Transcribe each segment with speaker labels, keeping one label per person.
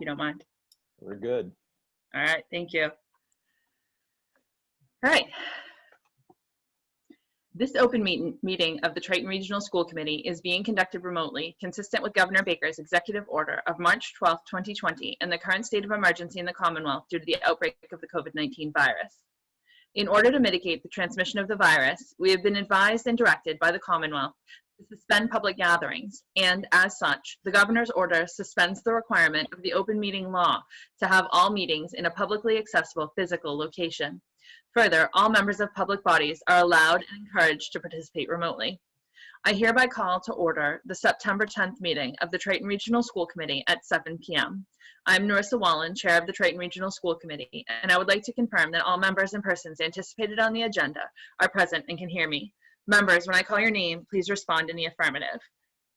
Speaker 1: you don't mind.
Speaker 2: We're good.
Speaker 1: All right, thank you. All right. This open meeting of the Triton Regional School Committee is being conducted remotely, consistent with Governor Baker's executive order of March 12, 2020, and the current state of emergency in the Commonwealth due to the outbreak of the COVID-19 virus. In order to mitigate the transmission of the virus, we have been advised and directed by the Commonwealth to suspend public gatherings, and as such, the Governor's order suspends the requirement of the open meeting law to have all meetings in a publicly accessible physical location. Further, all members of public bodies are allowed and encouraged to participate remotely. I hereby call to order the September 10th meeting of the Triton Regional School Committee at 7 p.m. I'm Narissa Wallen, Chair of the Triton Regional School Committee, and I would like to confirm that all members and persons anticipated on the agenda are present and can hear me. Members, when I call your name, please respond in the affirmative.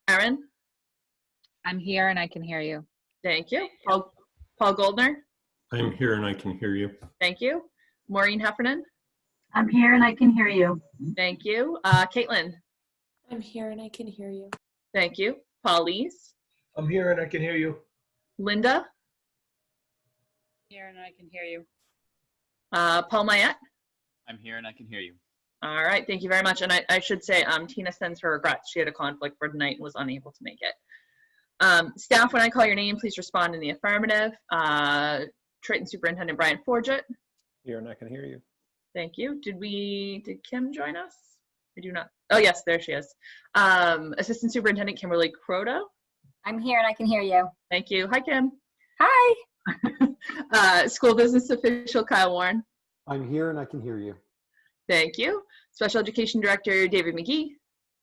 Speaker 1: Erin?
Speaker 3: I'm here and I can hear you.
Speaker 1: Thank you. Paul Goldner?
Speaker 4: I'm here and I can hear you.
Speaker 1: Thank you. Maureen Heffernan?
Speaker 5: I'm here and I can hear you.
Speaker 1: Thank you. Caitlin?
Speaker 6: I'm here and I can hear you.
Speaker 1: Thank you. Paulise?
Speaker 7: I'm here and I can hear you.
Speaker 1: Linda?
Speaker 3: Here and I can hear you.
Speaker 1: Paul Mayette?
Speaker 8: I'm here and I can hear you.
Speaker 1: All right, thank you very much. And I should say, Tina sends her regrets. She had a conflict for tonight and was unable to make it. Staff, when I call your name, please respond in the affirmative. Triton Superintendent Brian Forget.
Speaker 2: Here and I can hear you.
Speaker 1: Thank you. Did Kim join us? I do not. Oh yes, there she is. Assistant Superintendent Kimberly Croto.
Speaker 9: I'm here and I can hear you.
Speaker 1: Thank you. Hi, Kim.
Speaker 9: Hi.
Speaker 1: School Business Official Kyle Warren.
Speaker 10: I'm here and I can hear you.
Speaker 1: Thank you. Special Education Director David McGee.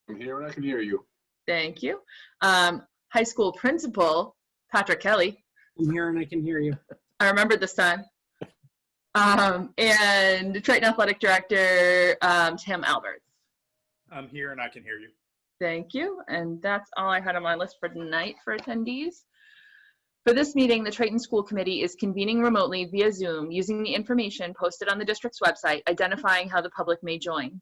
Speaker 7: I'm here and I can hear you.
Speaker 1: Thank you. High School Principal Patrick Kelly.
Speaker 11: I'm here and I can hear you.
Speaker 1: I remembered this time. And Triton Athletic Director Tim Alberts.
Speaker 7: I'm here and I can hear you.
Speaker 1: Thank you. And that's all I had on my list for tonight for attendees. For this meeting, the Triton School Committee is convening remotely via Zoom using the information posted on the district's website identifying how the public may join.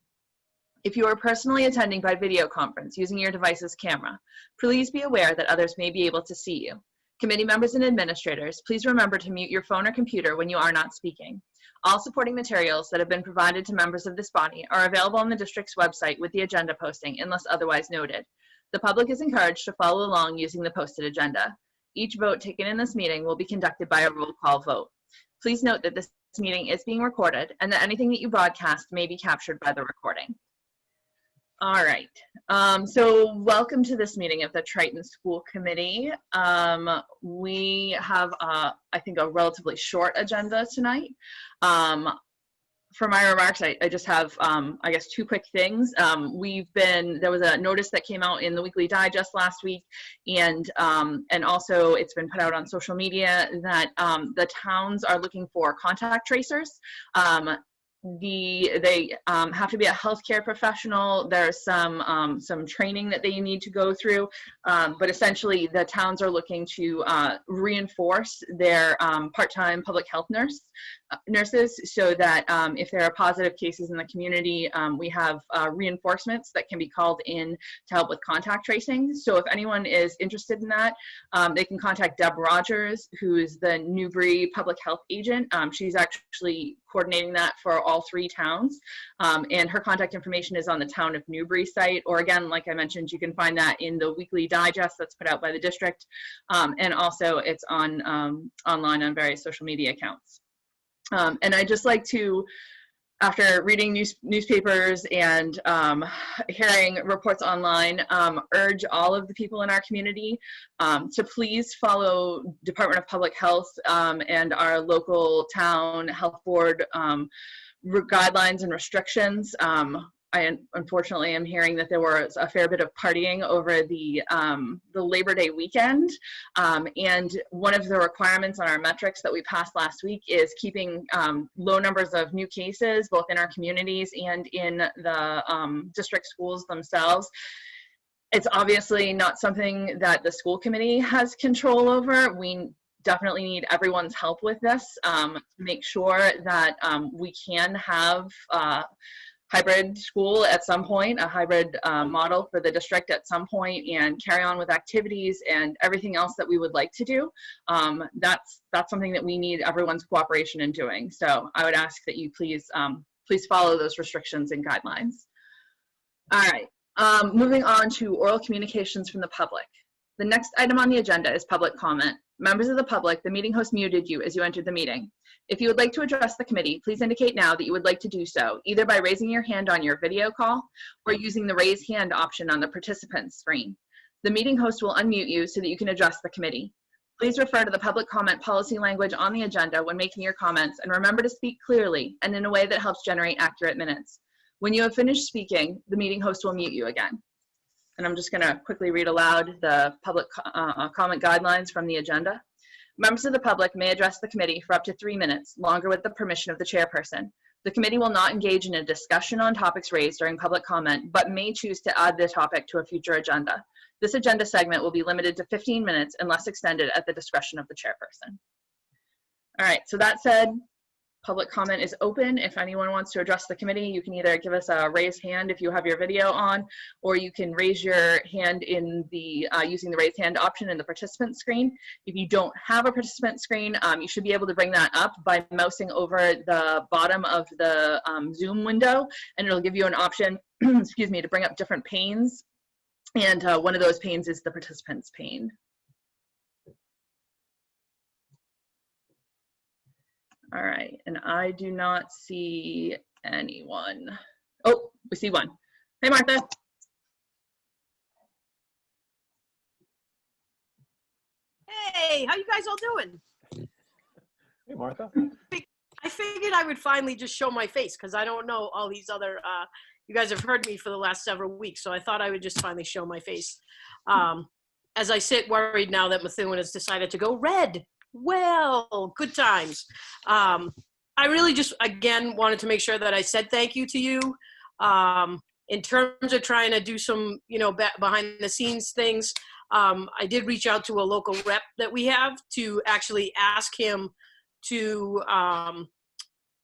Speaker 1: If you are personally attending by video conference using your device's camera, please be aware that others may be able to see you. Committee members and administrators, please remember to mute your phone or computer when you are not speaking. All supporting materials that have been provided to members of this body are available on the district's website with the agenda posting unless otherwise noted. The public is encouraged to follow along using the posted agenda. Each vote taken in this meeting will be conducted by a roll call vote. Please note that this meeting is being recorded and that anything that you broadcast may be captured by the recording. All right, so welcome to this meeting of the Triton School Committee. We have, I think, a relatively short agenda tonight. For my remarks, I just have, I guess, two quick things. There was a notice that came out in the Weekly Digest last week, and also it's been put out on social media that the towns are looking for contact tracers. They have to be a healthcare professional. There's some training that they need to go through, but essentially the towns are looking to reinforce their part-time public health nurses so that if there are positive cases in the community, we have reinforcements that can be called in to help with contact tracing. So if anyone is interested in that, they can contact Deb Rogers, who is the Newbury public health agent. She's actually coordinating that for all 3 towns, and her contact information is on the Town of Newbury site, or again, like I mentioned, you can find that in the Weekly Digest that's put out by the district, and also it's on online on various social media accounts. And I'd just like to, after reading newspapers and hearing reports online, urge all of the people in our community to please follow Department of Public Health and our local town health board guidelines and restrictions. I unfortunately am hearing that there was a fair bit of partying over the Labor Day weekend, and one of the requirements on our metrics that we passed last week is keeping low numbers of new cases both in our communities and in the district schools themselves. It's obviously not something that the school committee has control over. We definitely need everyone's help with this to make sure that we can have hybrid school at some point, a hybrid model for the district at some point, and carry on with activities and everything else that we would like to do. That's something that we need everyone's cooperation in doing. So I would ask that you please follow those restrictions and guidelines. All right, moving on to oral communications from the public. The next item on the agenda is public comment. Members of the public, the meeting host muted you as you entered the meeting. If you would like to address the committee, please indicate now that you would like to do so, either by raising your hand on your video call or using the raise hand option on the participant screen. The meeting host will unmute you so that you can address the committee. Please refer to the public comment policy language on the agenda when making your comments, and remember to speak clearly and in a way that helps generate accurate minutes. When you have finished speaking, the meeting host will mute you again. And I'm just going to quickly read aloud the public comment guidelines from the agenda. Members of the public may address the committee for up to 3 minutes, longer with the permission of the chairperson. The committee will not engage in a discussion on topics raised during public comment, but may choose to add the topic to a future agenda. This agenda segment will be limited to 15 minutes unless extended at the discretion of the chairperson. All right, so that said, public comment is open. If anyone wants to address the committee, you can either give us a raised hand if you have your video on, or you can raise your hand in the using the raised hand option in the participant screen. If you don't have a participant screen, you should be able to bring that up by mousing over the bottom of the Zoom window, and it'll give you an option, excuse me, to bring up different panes. And one of those panes is the participants pane. All right, and I do not see anyone. Oh, we see one. Hey, Martha.
Speaker 11: Hey, how you guys all doing?
Speaker 2: Hey, Martha.
Speaker 11: I figured I would finally just show my face because I don't know all these other, you guys have heard me for the last several weeks, so I thought I would just finally show my face. As I sit worried now that Methuen has decided to go red. Well, good times. I really just, again, wanted to make sure that I said thank you to you. In terms of trying to do some, behind the scenes things, I did reach out to a local rep that we have to actually ask him to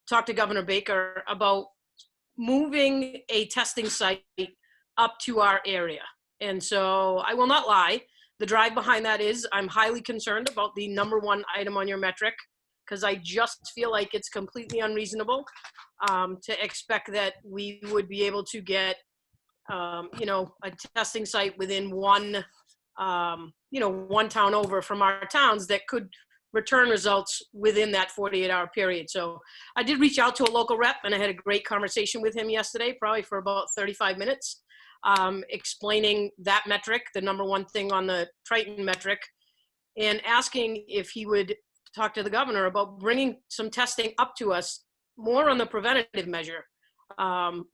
Speaker 11: talk to Governor Baker about moving a testing site up to our area. And so I will not lie. The drive behind that is I'm highly concerned about the #1 item on your metric, because I just feel like it's completely unreasonable to expect that we would be able to get, a testing site within one town over from our towns that could return results within that 48-hour period. So I did reach out to a local rep, and I had a great conversation with him yesterday, probably for about 35 minutes. Explaining that metric, the #1 thing on the Triton metric, and asking if he would talk to the governor about bringing some testing up to us more on the preventative measure.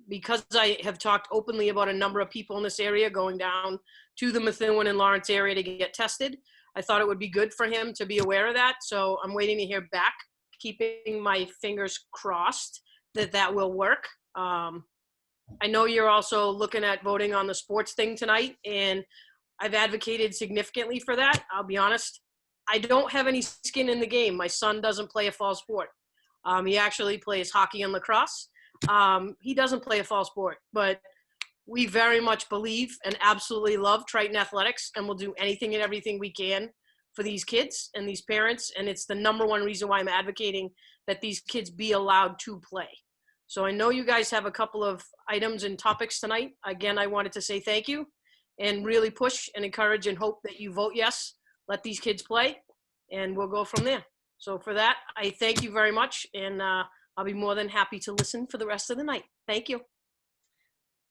Speaker 11: Because I have talked openly about a number of people in this area going down to the Methuen and Lawrence area to get tested, I thought it would be good for him to be aware of that. So I'm waiting to hear back, keeping my fingers crossed that that will work. I know you're also looking at voting on the sports thing tonight, and I've advocated significantly for that. I'll be honest, I don't have any skin in the game. My son doesn't play a fall sport. He actually plays hockey and lacrosse. He doesn't play a fall sport, but we very much believe and absolutely love Triton Athletics, and we'll do anything and everything we can for these kids and these parents. And it's the #1 reason why I'm advocating that these kids be allowed to play. So I know you guys have a couple of items and topics tonight. Again, I wanted to say thank you and really push and encourage and hope that you vote yes, let these kids play, and we'll go from there. So for that, I thank you very much, and I'll be more than happy to listen for the rest of the night. Thank you.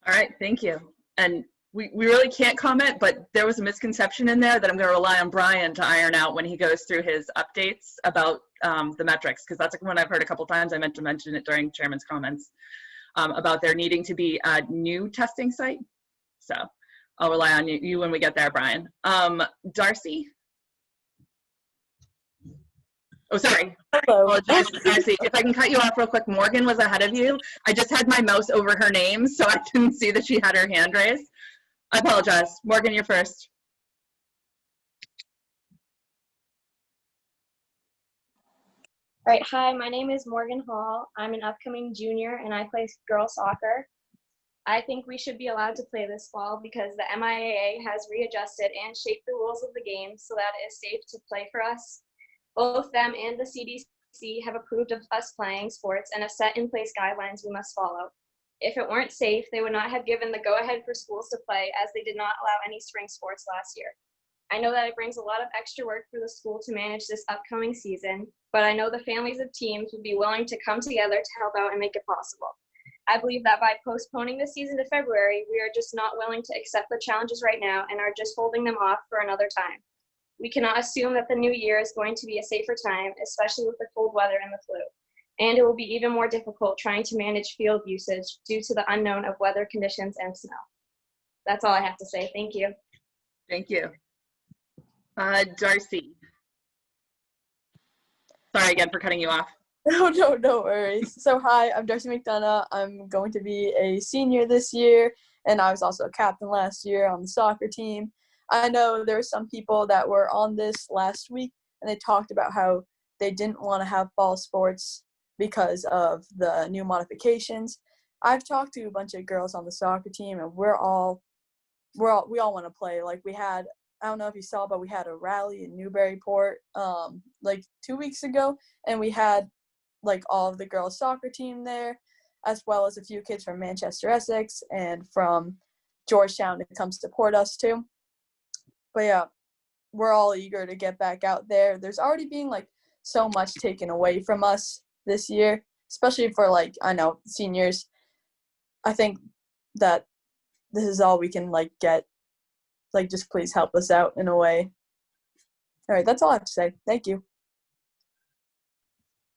Speaker 1: All right, thank you. And we really can't comment, but there was a misconception in there that I'm going to rely on Brian to iron out when he goes through his updates about the metrics, because that's one I've heard a couple times. I meant to mention it during Chairman's comments about there needing to be a new testing site. So I'll rely on you when we get there, Brian. Darcy? Oh, sorry.
Speaker 6: Hello.
Speaker 1: Apologize, Darcy. If I can cut you off real quick, Morgan was ahead of you. I just had my mouse over her name, so I didn't see that she had her hand raised. I apologize. Morgan, you're first.
Speaker 12: All right, hi, my name is Morgan Hall. I'm an upcoming junior and I play girls soccer. I think we should be allowed to play this fall because the MIAA has readjusted and shaped the rules of the game so that it is safe to play for us. Both them and the CDC have approved of us playing sports and have set in place guidelines we must follow. If it weren't safe, they would not have given the go-ahead for schools to play, as they did not allow any spring sports last year. I know that it brings a lot of extra work for the school to manage this upcoming season, but I know the families of teams would be willing to come together to help out and make it possible. I believe that by postponing the season to February, we are just not willing to accept the challenges right now and are just holding them off for another time. We cannot assume that the new year is going to be a safer time, especially with the cold weather and the flu. And it will be even more difficult trying to manage field usage due to the unknown of weather conditions and snow. That's all I have to say. Thank you.
Speaker 1: Thank you. Darcy. Sorry again for cutting you off.
Speaker 6: No worries. So hi, I'm Darcy McDonough. I'm going to be a senior this year, and I was also a captain last year on the soccer team. I know there were some people that were on this last week, and they talked about how they didn't want to have fall sports because of the new modifications. I've talked to a bunch of girls on the soccer team, and we all want to play. Like we had, I don't know if you saw, but we had a rally in Newburyport like 2 weeks ago, and we had like all of the girls soccer team there, as well as a few kids from Manchester Essex and from Georgetown to come support us too. But yeah, we're all eager to get back out there. There's already being like so much taken away from us this year, especially for like, I know, seniors. I think that this is all we can like get. Like, just please help us out in a way. All right, that's all I have to say. Thank you.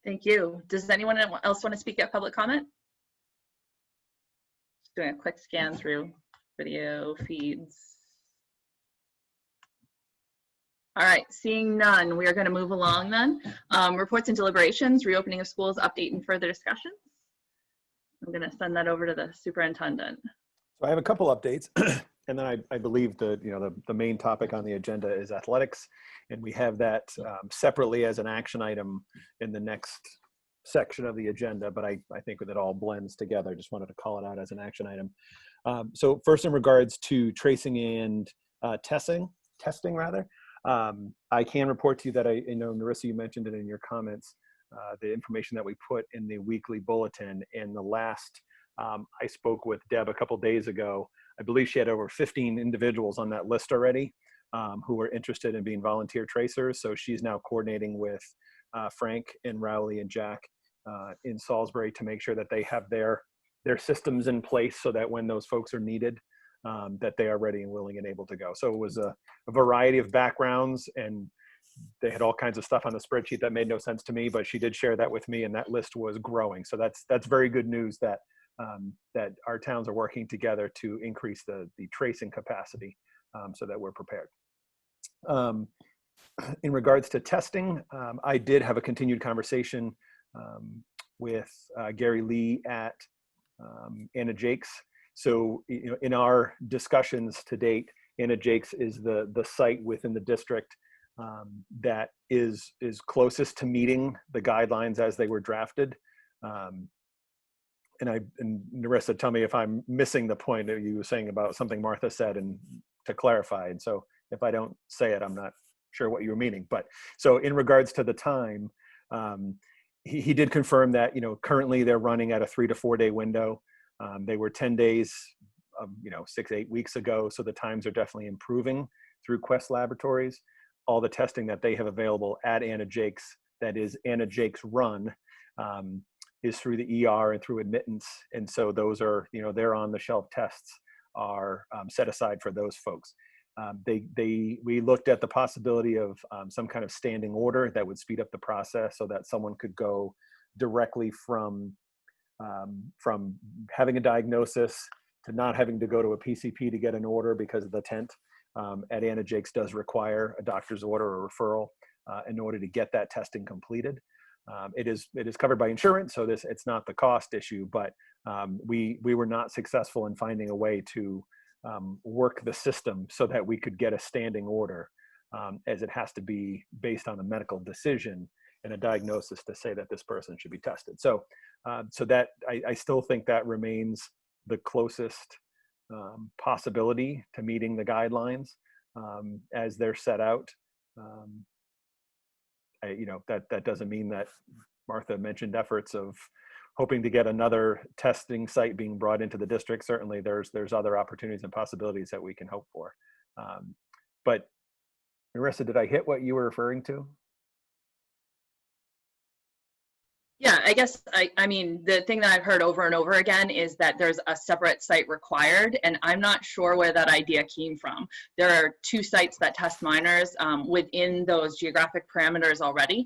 Speaker 1: Thank you. Does anyone else want to speak at public comment? Just doing a quick scan through video feeds. All right, seeing none, we are going to move along then. Reports and deliberations, reopening of schools, update and further discussions. I'm going to send that over to the superintendent.
Speaker 2: So I have a couple updates, and then I believe the main topic on the agenda is athletics, and we have that separately as an action item in the next section of the agenda. But I think that it all blends together. Just wanted to call it out as an action item. So first, in regards to tracing and testing rather, I can report to you that I know, Narissa, you mentioned it in your comments, the information that we put in the weekly bulletin. In the last I spoke with Deb a couple days ago. I believe she had over 15 individuals on that list already who were interested in being volunteer tracers. So she's now coordinating with Frank and Rowley and Jack in Salisbury to make sure that they have their systems in place so that when those folks are needed, that they are ready and willing and able to go. So it was a variety of backgrounds, and they had all kinds of stuff on the spreadsheet that made no sense to me, but she did share that with me, and that list was growing. So that's very good news that that our towns are working together to increase the tracing capacity so that we're prepared. In regards to testing, I did have a continued conversation with Gary Lee at Anna Jakes. So in our discussions to date, Anna Jakes is the site within the district that is closest to meeting the guidelines as they were drafted. And Narissa, tell me if I'm missing the point that you were saying about something Martha said, and to clarify. And so if I don't say it, I'm not sure what you were meaning. But so in regards to the time, he did confirm that, currently they're running at a 3 to 4 day window. They were 10 days, 6 to 8 weeks ago. So the times are definitely improving through Quest Laboratories. All the testing that they have available at Anna Jakes, that is Anna Jakes Run, is through the ER and through admittance. And so those are, they're on the shelf tests are set aside for those folks. We looked at the possibility of some kind of standing order that would speed up the process so that someone could go directly from having a diagnosis to not having to go to a PCP to get an order, because of the tent at Anna Jakes does require a doctor's order or referral in order to get that testing completed. It is covered by insurance, so it's not the cost issue, but we were not successful in finding a way to work the system so that we could get a standing order, as it has to be based on a medical decision and a diagnosis to say that this person should be tested. So that I still think that remains the closest possibility to meeting the guidelines as they're set out. That doesn't mean that Martha mentioned efforts of hoping to get another testing site being brought into the district. Certainly there's other opportunities and possibilities that we can hope for. But Marissa, did I hit what you were referring to?
Speaker 1: Yeah, I guess, I mean, the thing that I've heard over and over again is that there's a separate site required, and I'm not sure where that idea came from. There are 2 sites that test minors within those geographic parameters already.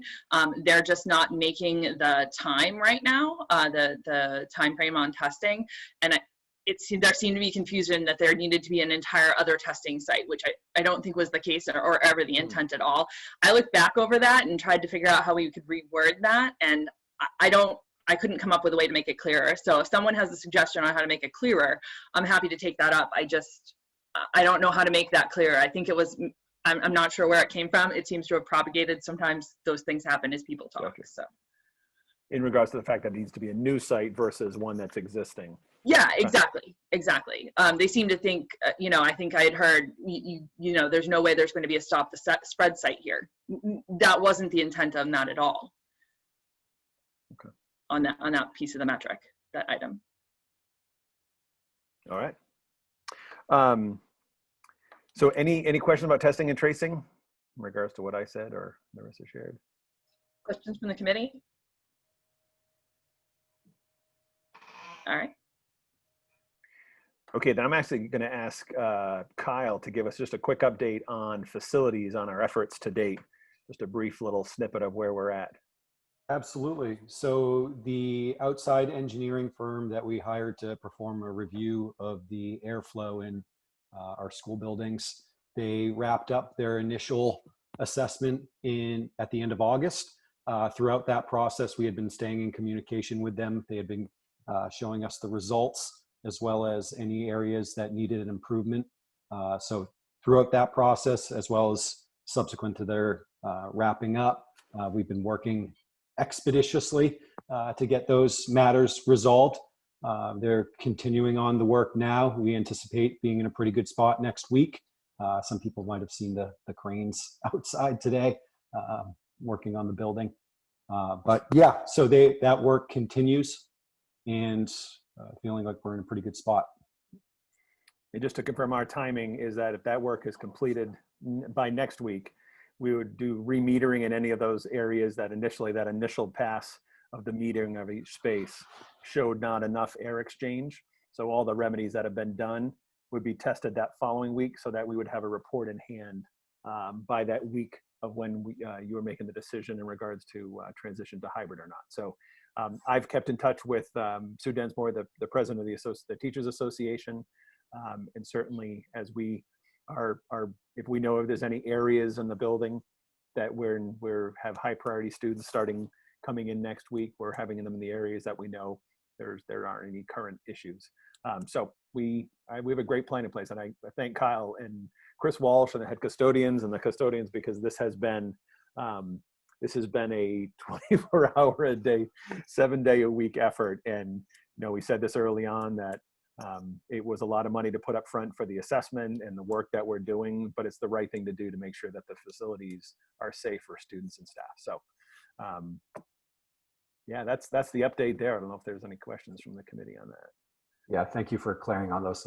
Speaker 1: They're just not making the time right now, the time frame on testing, and there seemed to be confusion that there needed to be an entire other testing site, which I don't think was the case or ever the intent at all. I looked back over that and tried to figure out how we could reword that, and I couldn't come up with a way to make it clearer. So if someone has a suggestion on how to make it clearer, I'm happy to take that up. I don't know how to make that clearer. I think I'm not sure where it came from. It seems to have propagated. Sometimes those things happen as people talk.
Speaker 2: Okay.
Speaker 1: So
Speaker 2: In regards to the fact that it needs to be a new site versus one that's existing.
Speaker 1: yeah, exactly. They seem to think, I think I had heard, there's no way there's going to be a stop the spread site here. That wasn't the intent of that at all.
Speaker 2: Okay.
Speaker 1: On that piece of the metric, that item.
Speaker 2: All right. So any questions about testing and tracing in regards to what I said or Marissa shared?
Speaker 1: Questions from the committee? All right.
Speaker 2: Okay, then I'm actually going to ask Kyle to give us just a quick update on facilities, on our efforts to date. Just a brief little snippet of where we're at.
Speaker 10: Absolutely. So the outside engineering firm that we hired to perform a review of the airflow in our school buildings, they wrapped up their initial assessment at the end of August. Throughout that process, we had been staying in communication with them. They had been showing us the results as well as any areas that needed an improvement. So throughout that process, as well as subsequent to their wrapping up, we've been working expeditiously to get those matters resolved. They're continuing on the work now. We anticipate being in a pretty good spot next week. Some people might have seen the cranes outside today working on the building. But yeah, so that work continues and feeling like we're in a pretty good spot.
Speaker 2: And just to confirm, our timing is that if that work is completed by next week, we would do remetering in any of those areas that initial pass of the metering of each space showed not enough air exchange. So all the remedies that have been done would be tested that following week so that we would have a report in hand by that week of when you were making the decision in regards to transition to hybrid or not. So I've kept in touch with Sue Densmore, the president of the Teachers Association, and certainly as we if we know if there's any areas in the building that we're have high priority students coming in next week, we're having them in the areas that we know there aren't any current issues. So we have a great plan in place, and I thank Kyle and Chris Walsh and the head custodians and the custodians, because this has been a 24-hour-a-day, 7-day-a-week effort. And we said this early on that it was a lot of money to put up front for the assessment and the work that we're doing, but it's the right thing to do to make sure that the facilities are safe for students and staff. So yeah, that's the update there. I don't know if there's any questions from the committee on that.
Speaker 10: Yeah, thank you for clarifying on those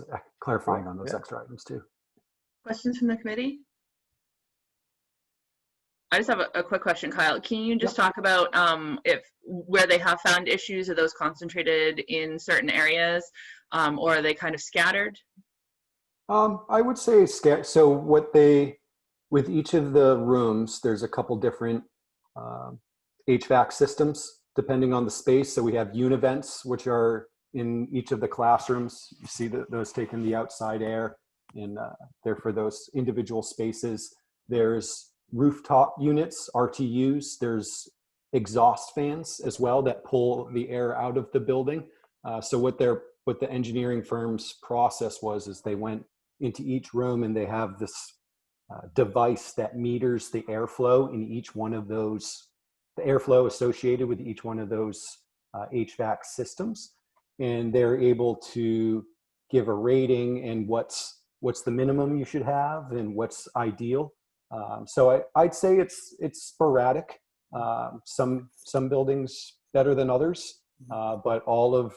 Speaker 10: extra items too.
Speaker 1: Questions from the committee? I just have a quick question, Kyle. Can you just talk about where they have found issues? Are those concentrated in certain areas, or are they kind of scattered?
Speaker 10: I would say so with each of the rooms, there's a couple different HVAC systems depending on the space. So we have univents, which are in each of the classrooms. You see those taking the outside air, and they're for those individual spaces. There's rooftop units, RTUs. There's exhaust fans as well that pull the air out of the building. So what the engineering firm's process is they went into each room and they have this device that meters the airflow in each one of those, the airflow associated with each one of those HVAC systems. And they're able to give a rating and what's the minimum you should have and what's ideal. So I'd say it's sporadic. Some buildings better than others, but all of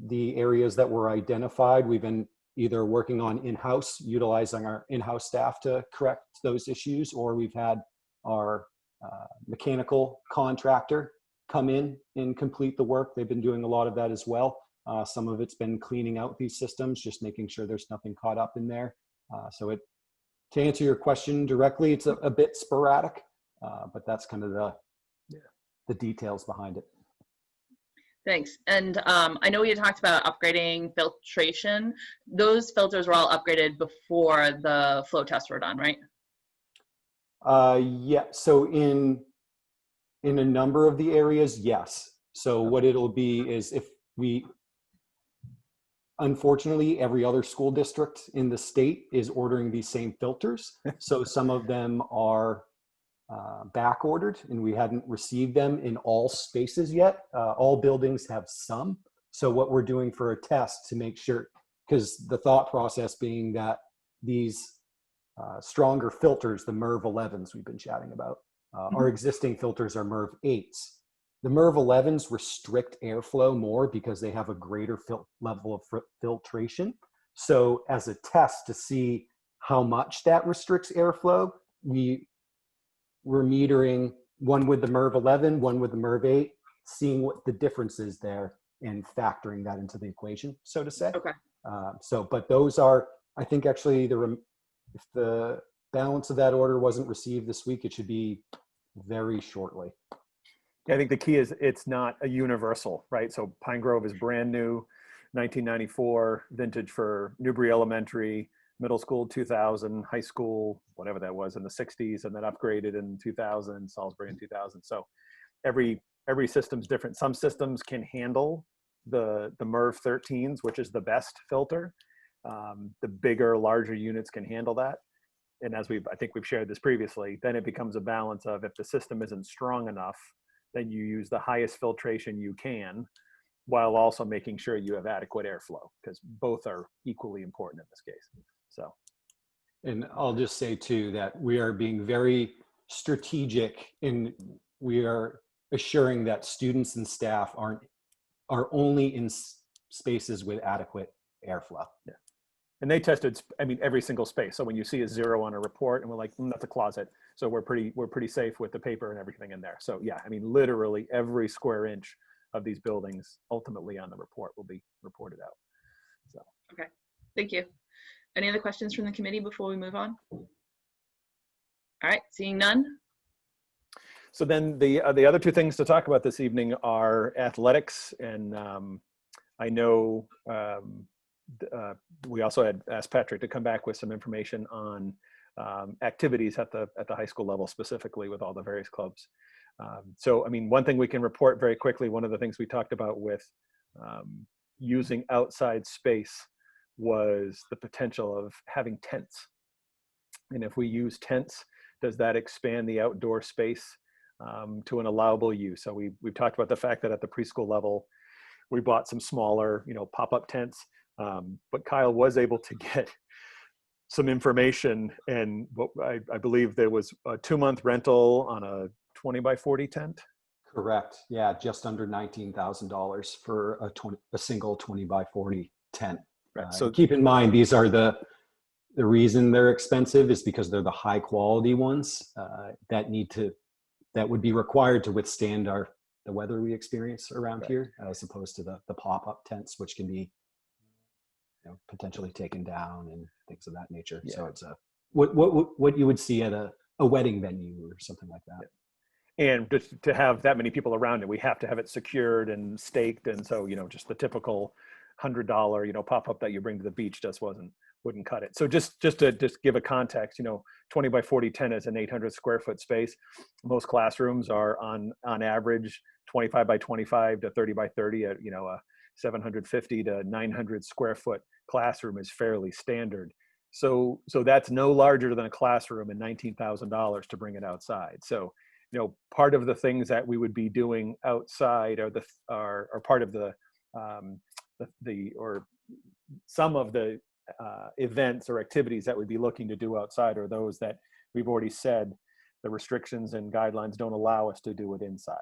Speaker 10: the areas that were identified, we've been either working on in-house, utilizing our in-house staff to correct those issues, or we've had our mechanical contractor come in and complete the work. They've been doing a lot of that as well. Some of it's been cleaning out these systems, just making sure there's nothing caught up in there. To answer your question directly, it's a bit sporadic, but that's kind of the details behind it.
Speaker 1: Thanks. And I know we had talked about upgrading filtration. Those filters were all upgraded before the flow tests were done, right?
Speaker 10: Yeah. So in a number of the areas, yes. So what it'll be is if we, unfortunately, every other school district in the state is ordering these same filters. So some of them are back ordered and we hadn't received them in all spaces yet. All buildings have some. So what we're doing for a test to make sure, because the thought process being that these stronger filters, the MERV 11s we've been chatting about, our existing filters are MERV 8s. The MERV 11s restrict airflow more because they have a greater level of filtration. So as a test to see how much that restricts airflow, we're metering one with the MERV 11, one with the MERV 8, seeing what the difference is there and factoring that into the equation, so to say.
Speaker 1: Okay.
Speaker 10: But those are, I think actually, if the balance of that order wasn't received this week, it should be very shortly.
Speaker 2: I think the key is it's not a universal, right? So Pine Grove is brand new, 1994 vintage for Newbury Elementary, middle school 2000, high school, whatever that was in the 60s, and then upgraded in 2000, Salisbury in 2000. So every system's different. Some systems can handle the MERV 13s, which is the best filter. The bigger, larger units can handle that. And as I think we've shared this previously, then it becomes a balance of if the system isn't strong enough, then you use the highest filtration you can, while also making sure you have adequate airflow, because both are equally important in this case. So,
Speaker 10: and I'll just say too that we are being very strategic, and we are assuring that students and staff are only in spaces with adequate airflow.
Speaker 2: Yeah. And they tested, I mean, every single space. So when you see a 0 on a report, and we're like, that's a closet. So we're pretty safe with the paper and everything in there. So yeah, I mean, literally every square inch of these buildings ultimately on the report will be reported out. So.
Speaker 1: Okay, thank you. Any other questions from the committee before we move on? All right, seeing none.
Speaker 2: So then the other two things to talk about this evening are athletics. And I know, we also had asked Patrick to come back with some information on activities at the high school level, specifically with all the various clubs. So, I mean, one thing we can report very quickly, one of the things we talked about with using outside space was the potential of having tents. And if we use tents, does that expand the outdoor space to an allowable use? So we've talked about the fact that at the preschool level, we bought some smaller, pop-up tents. But Kyle was able to get some information, and what I believe there was a 2-month rental on a 20 by 40 tent.
Speaker 10: Correct. Yeah, just under $19,000 for a single 20 by 40 tent.
Speaker 2: Right. So
Speaker 10: keep in mind, these are the reason they're expensive is because they're the high quality ones that would be required to withstand the weather we experience around here, as opposed to the pop-up tents, which can be potentially taken down and things of that nature. Yeah. So it's what you would see at a wedding venue or something like that.
Speaker 2: Yeah. And just to have that many people around it, we have to have it secured and staked. And so, just the typical $100, pop-up that you bring to the beach just wouldn't cut it. So just to give a context, 20 by 40 tent is an 800 square foot space. Most classrooms are on average 25 by 25 to 30 by 30 at, a 750 to 900 square foot classroom is fairly standard. So that's no larger than a classroom and $19,000 to bring it outside. So, part of the things that we would be doing outside are part of the some of the events or activities that we'd be looking to do outside are those that we've already said the restrictions and guidelines don't allow us to do it inside.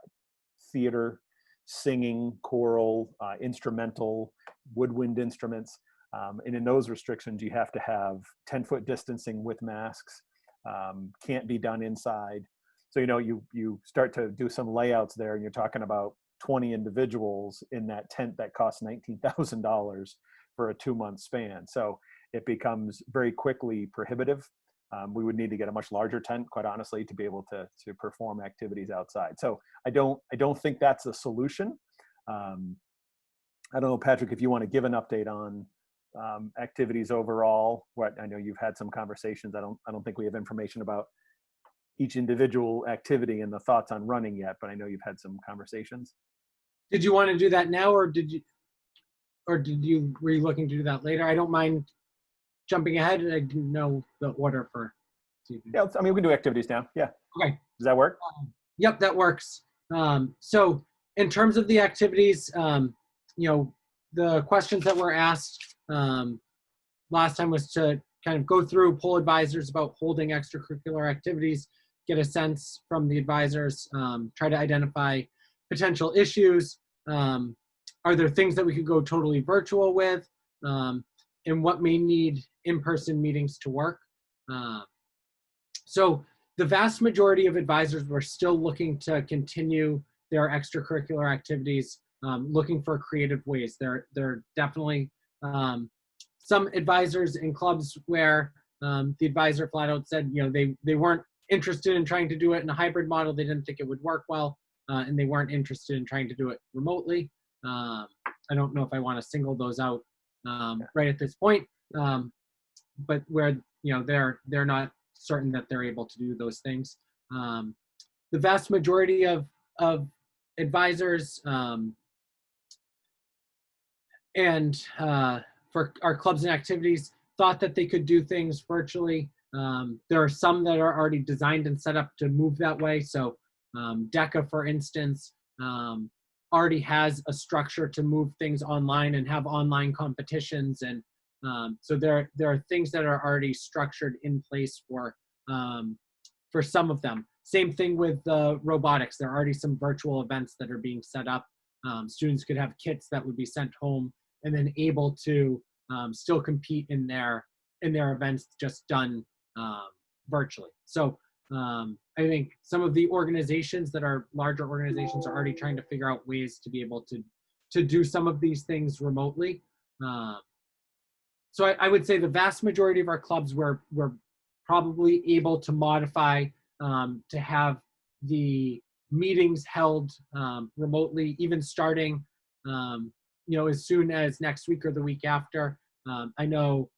Speaker 2: Theater, singing, choral, instrumental, woodwind instruments. And in those restrictions, you have to have 10-foot distancing with masks, can't be done inside. So, you start to do some layouts there and you're talking about 20 individuals in that tent that costs $19,000 for a 2-month span. So it becomes very quickly prohibitive. We would need to get a much larger tent, quite honestly, to be able to perform activities outside. So I don't think that's a solution. I don't know, Patrick, if you want to give an update on activities overall. I know you've had some conversations. I don't think we have information about each individual activity and the thoughts on running yet, but I know you've had some conversations.
Speaker 13: Did you want to do that now, or were you looking to do that later? I don't mind jumping ahead. I didn't know the order for.
Speaker 2: Yeah, I mean, we can do activities now. Yeah.
Speaker 13: Okay.
Speaker 2: Does that work?
Speaker 13: Yep, that works. So in terms of the activities, the questions that were asked last time was to kind of go through, poll advisors about holding extracurricular activities, get a sense from the advisors, try to identify potential issues. Are there things that we could go totally virtual with? And what may need in-person meetings to work? So the vast majority of advisors were still looking to continue their extracurricular activities, looking for creative ways. There are definitely some advisors and clubs where the advisor flat out said, they weren't interested in trying to do it in a hybrid model. They didn't think it would work well, and they weren't interested in trying to do it remotely. I don't know if I want to single those out right at this point, but where they're not certain that they're able to do those things. The vast majority of advisors and for our clubs and activities thought that they could do things virtually. There are some that are already designed and set up to move that way. So DECA, for instance, already has a structure to move things online and have online competitions. And so there are things that are already structured in place for some of them. Same thing with robotics. There are already some virtual events that are being set up. Students could have kits that would be sent home and then able to still compete in their events, just done virtually. So I think some of the organizations that are larger organizations are already trying to figure out ways to be able to do some of these things remotely. So I would say the vast majority of our clubs were probably able to modify to have the meetings held remotely, even starting as soon as next week or the week after. I know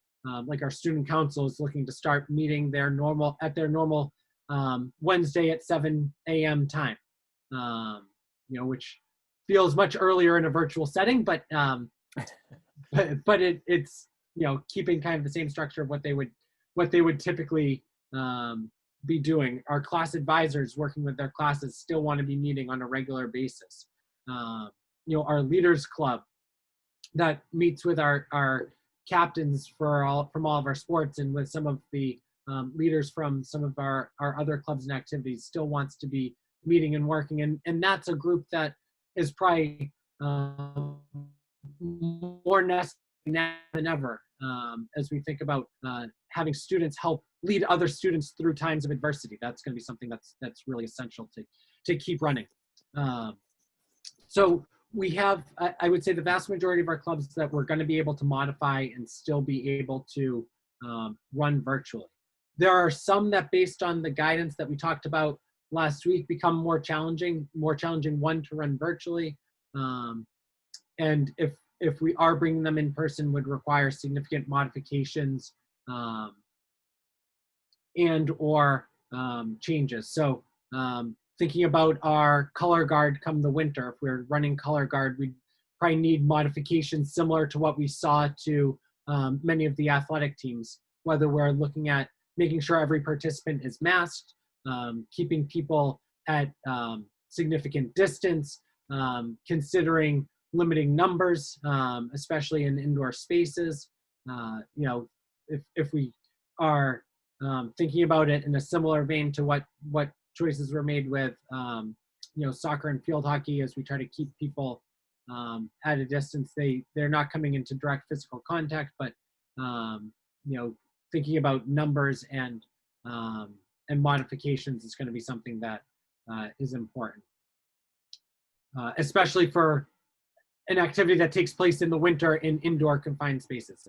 Speaker 13: like our student council is looking to start meeting at their normal Wednesday at 7 a.m. time, which feels much earlier in a virtual setting, but it's keeping kind of the same structure of what they would typically be doing. Our class advisors working with their classes still want to be meeting on a regular basis. Our leaders club that meets with our captains from all of our sports and with some of the leaders from some of our other clubs and activities still wants to be meeting and working. And that's a group that is probably more necessary now than ever as we think about having students help lead other students through times of adversity. That's going to be something that's really essential to keep running. So we have, I would say, the vast majority of our clubs that we're going to be able to modify and still be able to run virtually. There are some that, based on the guidance that we talked about last week, become more challenging one to run virtually. And if we are bringing them in person, would require significant modifications and or changes. So thinking about our color guard come the winter, if we're running color guard, we probably need modifications similar to what we saw to many of the athletic teams, whether we're looking at making sure every participant is masked, keeping people at significant distance, considering limiting numbers, especially in indoor spaces. If we are thinking about it in a similar vein to what choices were made with soccer and field hockey, as we try to keep people at a distance, they're not coming into direct physical contact, but thinking about numbers and modifications is going to be something that is important, especially for an activity that takes place in the winter in indoor confined spaces.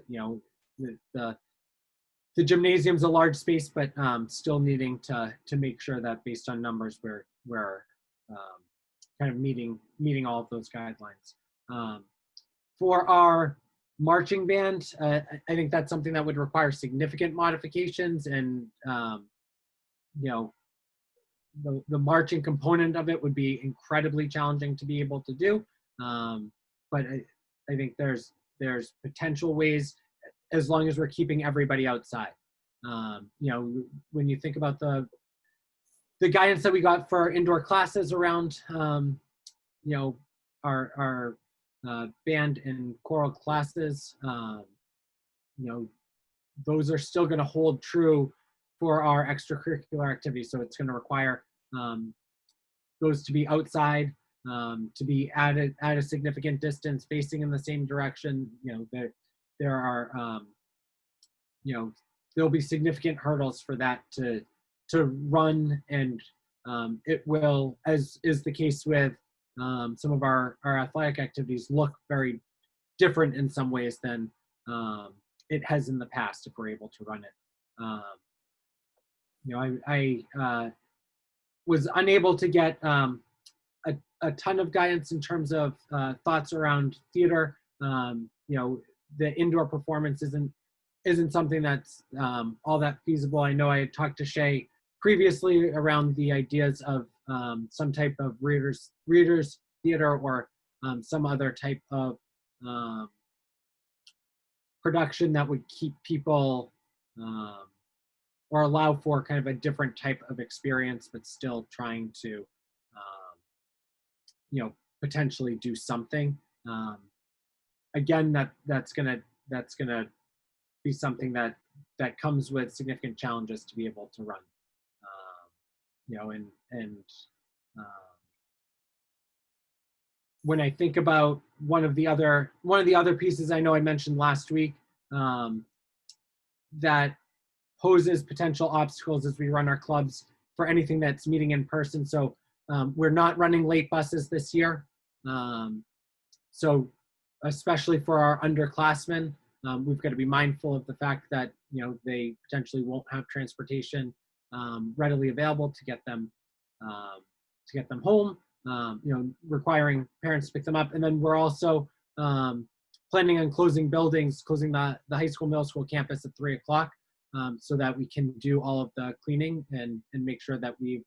Speaker 13: The gymnasium's a large space, but still needing to make sure that based on numbers, we're kind of meeting all of those guidelines. For our marching band, I think that's something that would require significant modifications, and the marching component of it would be incredibly challenging to be able to do. But I think there's potential ways, as long as we're keeping everybody outside. When you think about the guidance that we got for our indoor classes around, our band and choral classes, those are still going to hold true for our extracurricular activities. So it's going to require those to be outside, to be at a significant distance, facing in the same direction. There are, there'll be significant hurdles for that to run, and it will, as is the case with some of our athletic activities, look very different in some ways than it has in the past if we're able to run it. I was unable to get a ton of guidance in terms of thoughts around theater. The indoor performance isn't something that's all that feasible. I know I had talked to Shay previously around the ideas of some type of readers theater, or some other type of production that would keep people or allow for kind of a different type of experience, but still trying to potentially do something. Again, that's gonna be something that comes with significant challenges to be able to run. When I think about one of the other pieces I know I mentioned last week, that poses potential obstacles as we run our clubs for anything that's meeting in person. So we're not running late buses this year. So especially for our underclassmen, we've got to be mindful of the fact that they potentially won't have transportation readily available to get them home. Requiring parents to pick them up, and then we're also planning on closing the high school, middle school campus at 3 o'clock, so that we can do all of the cleaning and make sure that we've.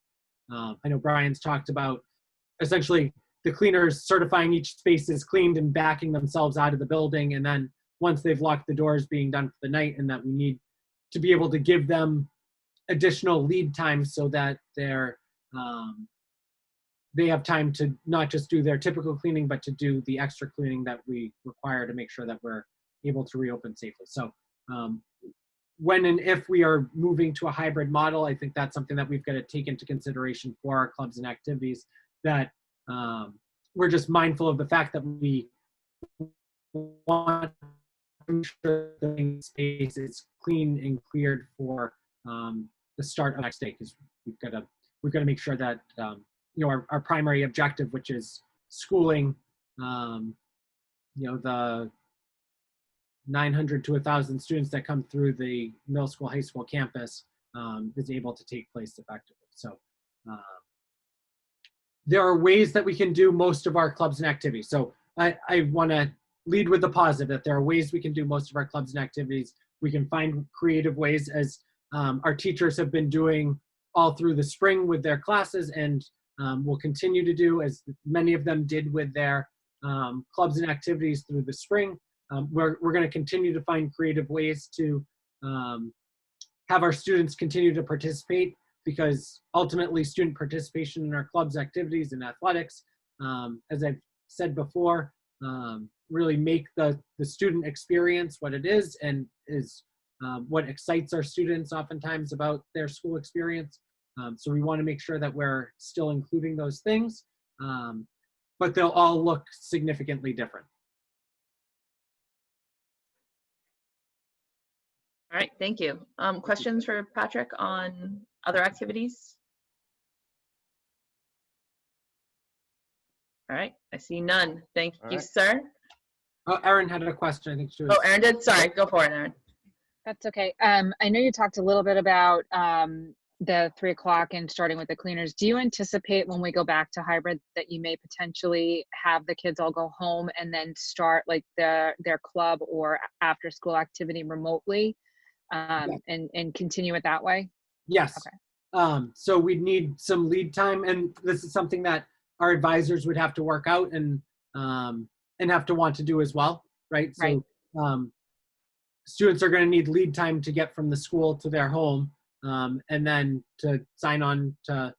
Speaker 13: I know Brian's talked about essentially the cleaners certifying each space is cleaned and backing themselves out of the building, and then once they've locked the doors, being done for the night, and that we need to be able to give them additional lead time so that they have time to not just do their typical cleaning, but to do the extra cleaning that we require to make sure that we're able to reopen safely. So when and if we are moving to a hybrid model, I think that's something that we've got to take into consideration for our clubs and activities, that we're just mindful of the fact that we want to make sure the space is clean and cleared for the start of next day, because we've got to make sure that our primary objective, which is schooling, the 900 to 1,000 students that come through the middle school, high school campus, is able to take place effectively. So there are ways that we can do most of our clubs and activities. So I want to lead with the positive, that there are ways we can do most of our clubs and activities. We can find creative ways, as our teachers have been doing all through the spring with their classes, and will continue to do, as many of them did with their clubs and activities through the spring. We're going to continue to find creative ways to have our students continue to participate, because ultimately student participation in our clubs, activities, and athletics, as I've said before, really make the student experience what it is and is what excites our students oftentimes about their school experience. So we want to make sure that we're still including those things, but they'll all look significantly different.
Speaker 1: All right, thank you. Questions for Patrick on other activities? All right, I see none. Thank
Speaker 2: All
Speaker 1: you,
Speaker 2: right.
Speaker 1: sir.
Speaker 13: Oh, Erin had a question. I think she was.
Speaker 1: Oh, Erin did? Sorry, go for it, Erin.
Speaker 3: That's okay. I know you talked a little bit about the 3 o'clock and starting with the cleaners. Do you anticipate when we go back to hybrid that you may potentially have the kids all go home and then start like their club or after school activity remotely and continue it that way?
Speaker 13: Yes.
Speaker 3: Okay.
Speaker 13: So we'd need some lead time, and this is something that our advisors would have to work out and have to want to do as well, right? So students are going to need lead time to get from the school to their home, and then to sign on to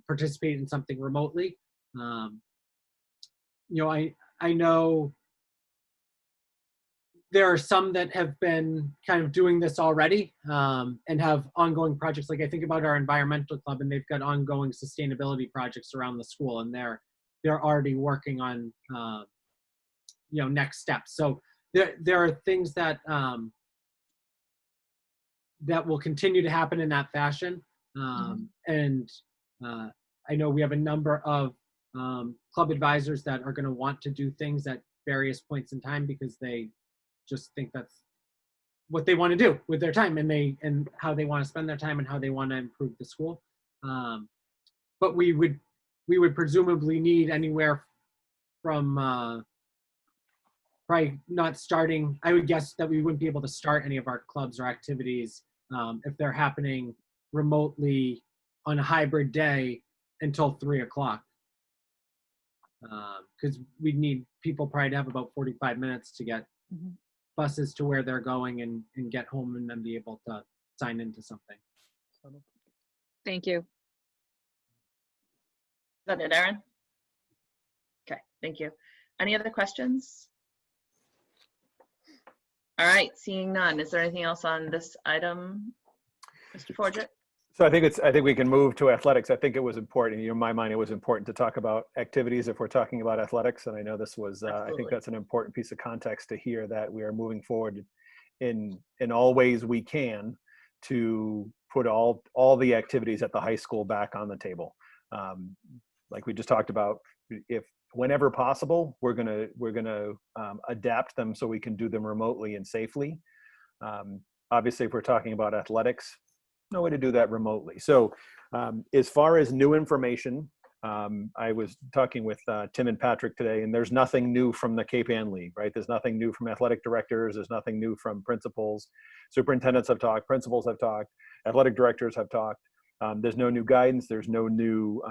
Speaker 13: participate in something remotely. I know there are some that have been kind of doing this already and have ongoing projects. Like I think about our environmental club, and they've got ongoing sustainability projects around the school, and they're already working on next steps. So there are things that that will continue to happen in that fashion. And I know we have a number of club advisors that are going to want to do things at various points in time because they just think that's what they want to do with their time, and how they want to spend their time and how they want to improve the school. But we would presumably need anywhere from probably not starting. I would guess that we wouldn't be able to start any of our clubs or activities if they're happening remotely on a hybrid day until 3 o'clock. Because we'd need people probably to have about 45 minutes to get buses to where they're going and get home and then be able to sign into something.
Speaker 3: Thank you.
Speaker 1: Is that it, Erin? Okay, thank you. Any other questions? All right, seeing none. Is there anything else on this item, Mr. Forget?
Speaker 2: So I think we can move to athletics. I think it was important, in my mind, it was important to talk about activities if we're talking about athletics. And I know this was, I think that's an important piece of context to hear that we are moving forward in all ways we can to put all the activities at the high school back on the table. Like we just talked about, if whenever possible, we're gonna adapt them so we can do them remotely and safely. Obviously, if we're talking about athletics, no way to do that remotely. So as far as new information, I was talking with Tim and Patrick today, and there's nothing new from the Cape Ann League, right? There's nothing new from athletic directors. There's nothing new from principals. Superintendents have talked, principals have talked, athletic directors have talked. There's no new guidance. There's no new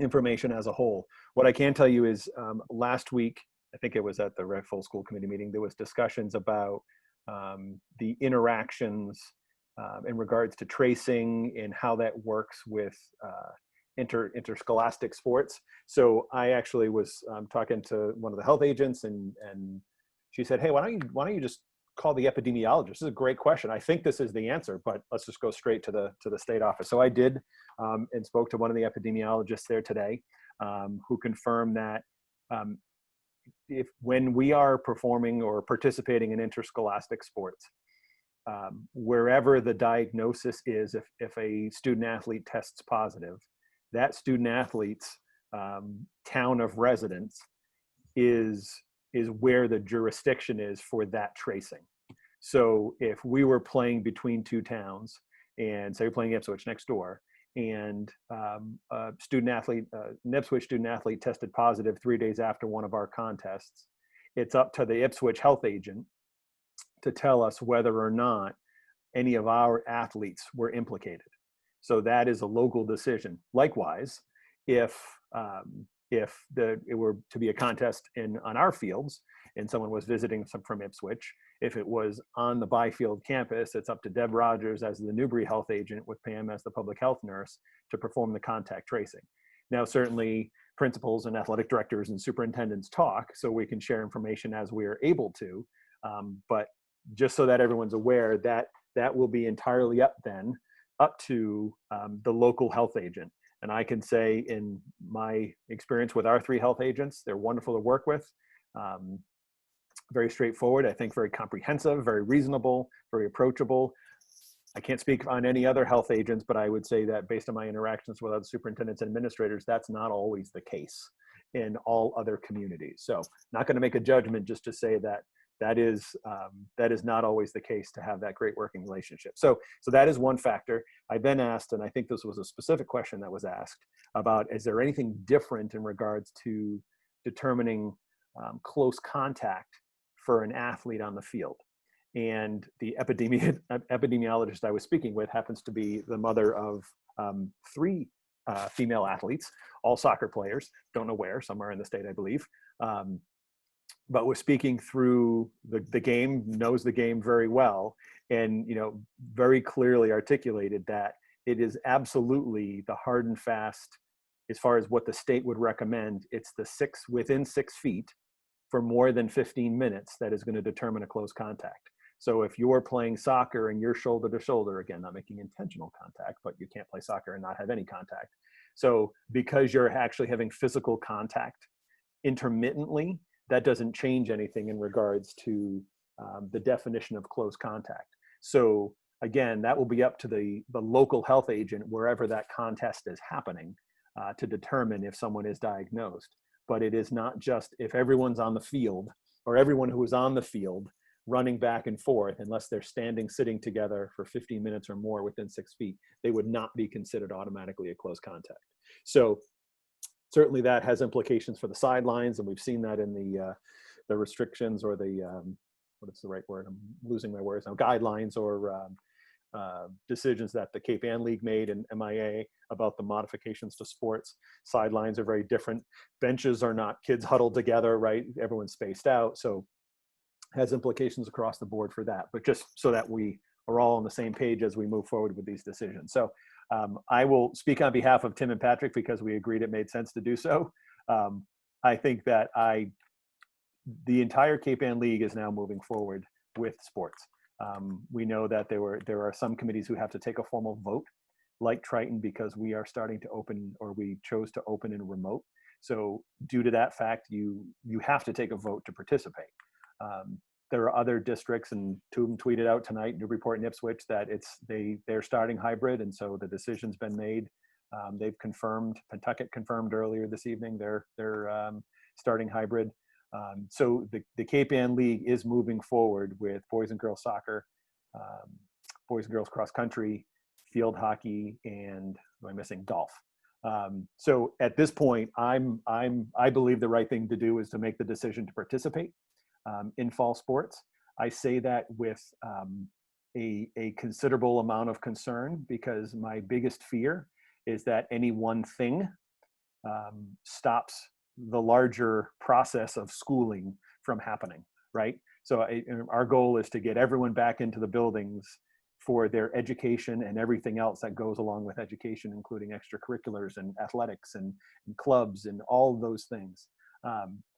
Speaker 2: information as a whole. What I can tell you is last week, I think it was at the full school committee meeting, there was discussions about the interactions in regards to tracing and how that works with interscholastic sports. So I actually was talking to one of the health agents, and she said, "Hey, why don't you just call the epidemiologist? This is a great question. I think this is the answer, but let's just go straight to the state office." So I did, and spoke to one of the epidemiologists there today, who confirmed that when we are performing or participating in interscholastic sports, wherever the diagnosis is, if a student athlete tests positive, that student athlete's town of residence is where the jurisdiction is for that tracing. So if we were playing between two towns, and say we're playing Ipswich next door, and a student athlete, an Ipswich student athlete tested positive 3 days after one of our contests, it's up to the Ipswich health agent to tell us whether or not any of our athletes were implicated. So that is a local decision. Likewise, if it were to be a contest on our fields and someone was visiting from Ipswich, if it was on the Byfield campus, it's up to Deb Rogers as the Newbury health agent with Pam as the public health nurse to perform the contact tracing. Now, certainly principals and athletic directors and superintendents talk, so we can share information as we are able to. But just so that everyone's aware, that will be entirely up to the local health agent. And I can say, in my experience with our 3 health agents, they're wonderful to work with. Very straightforward, I think very comprehensive, very reasonable, very approachable. I can't speak on any other health agents, but I would say that based on my interactions with other superintendents and administrators, that's not always the case in all other communities. So not going to make a judgment just to say that that is not always the case to have that great working relationship. So that is one factor. I then asked, and I think this was a specific question that was asked about, is there anything different in regards to determining close contact for an athlete on the field? And the epidemiologist I was speaking with happens to be the mother of 3 female athletes, all soccer players, don't know where, somewhere in the state, I believe. But was speaking through the game, knows the game very well, and very clearly articulated that it is absolutely the hard and fast, as far as what the state would recommend, it's the within 6 feet for more than 15 minutes that is going to determine a close contact. So if you're playing soccer and you're shoulder to shoulder, again, not making intentional contact, but you can't play soccer and not have any contact. So because you're actually having physical contact intermittently, that doesn't change anything in regards to the definition of close contact. So again, that will be up to the local health agent wherever that contest is happening to determine if someone is diagnosed. But it is not just if everyone's on the field, or everyone who is on the field running back and forth, unless they're sitting together for 15 minutes or more within 6 feet, they would not be considered automatically a close contact. So certainly that has implications for the sidelines, and we've seen that in the restrictions, or what is the right word? I'm losing my words now. Guidelines or decisions that the Cape Ann League made and MIA about the modifications to sports. Sidelines are very different. Benches are not kids huddled together, right? Everyone's spaced out. So has implications across the board for that, but just so that we are all on the same page as we move forward with these decisions. So I will speak on behalf of Tim and Patrick because we agreed it made sense to do so. I think that the entire Cape Ann League is now moving forward with sports. We know that there are some committees who have to take a formal vote, like Triton, because we are starting to open, or we chose to open in remote. So due to that fact, you have to take a vote to participate. There are other districts, and 2 of them tweeted out tonight, Newburyport and Ipswich, that they're starting hybrid, and so the decision's been made. They've confirmed, Pentucket confirmed earlier this evening, they're starting hybrid. So the Cape Ann League is moving forward with boys and girls soccer, boys and girls cross country, field hockey, and what am I missing? Golf. So at this point, I believe the right thing to do is to make the decision to participate in fall sports. I say that with a considerable amount of concern, because my biggest fear is that any one thing stops the larger process of schooling from happening, right? So our goal is to get everyone back into the buildings for their education and everything else that goes along with education, including extracurriculars and athletics and clubs and all those things.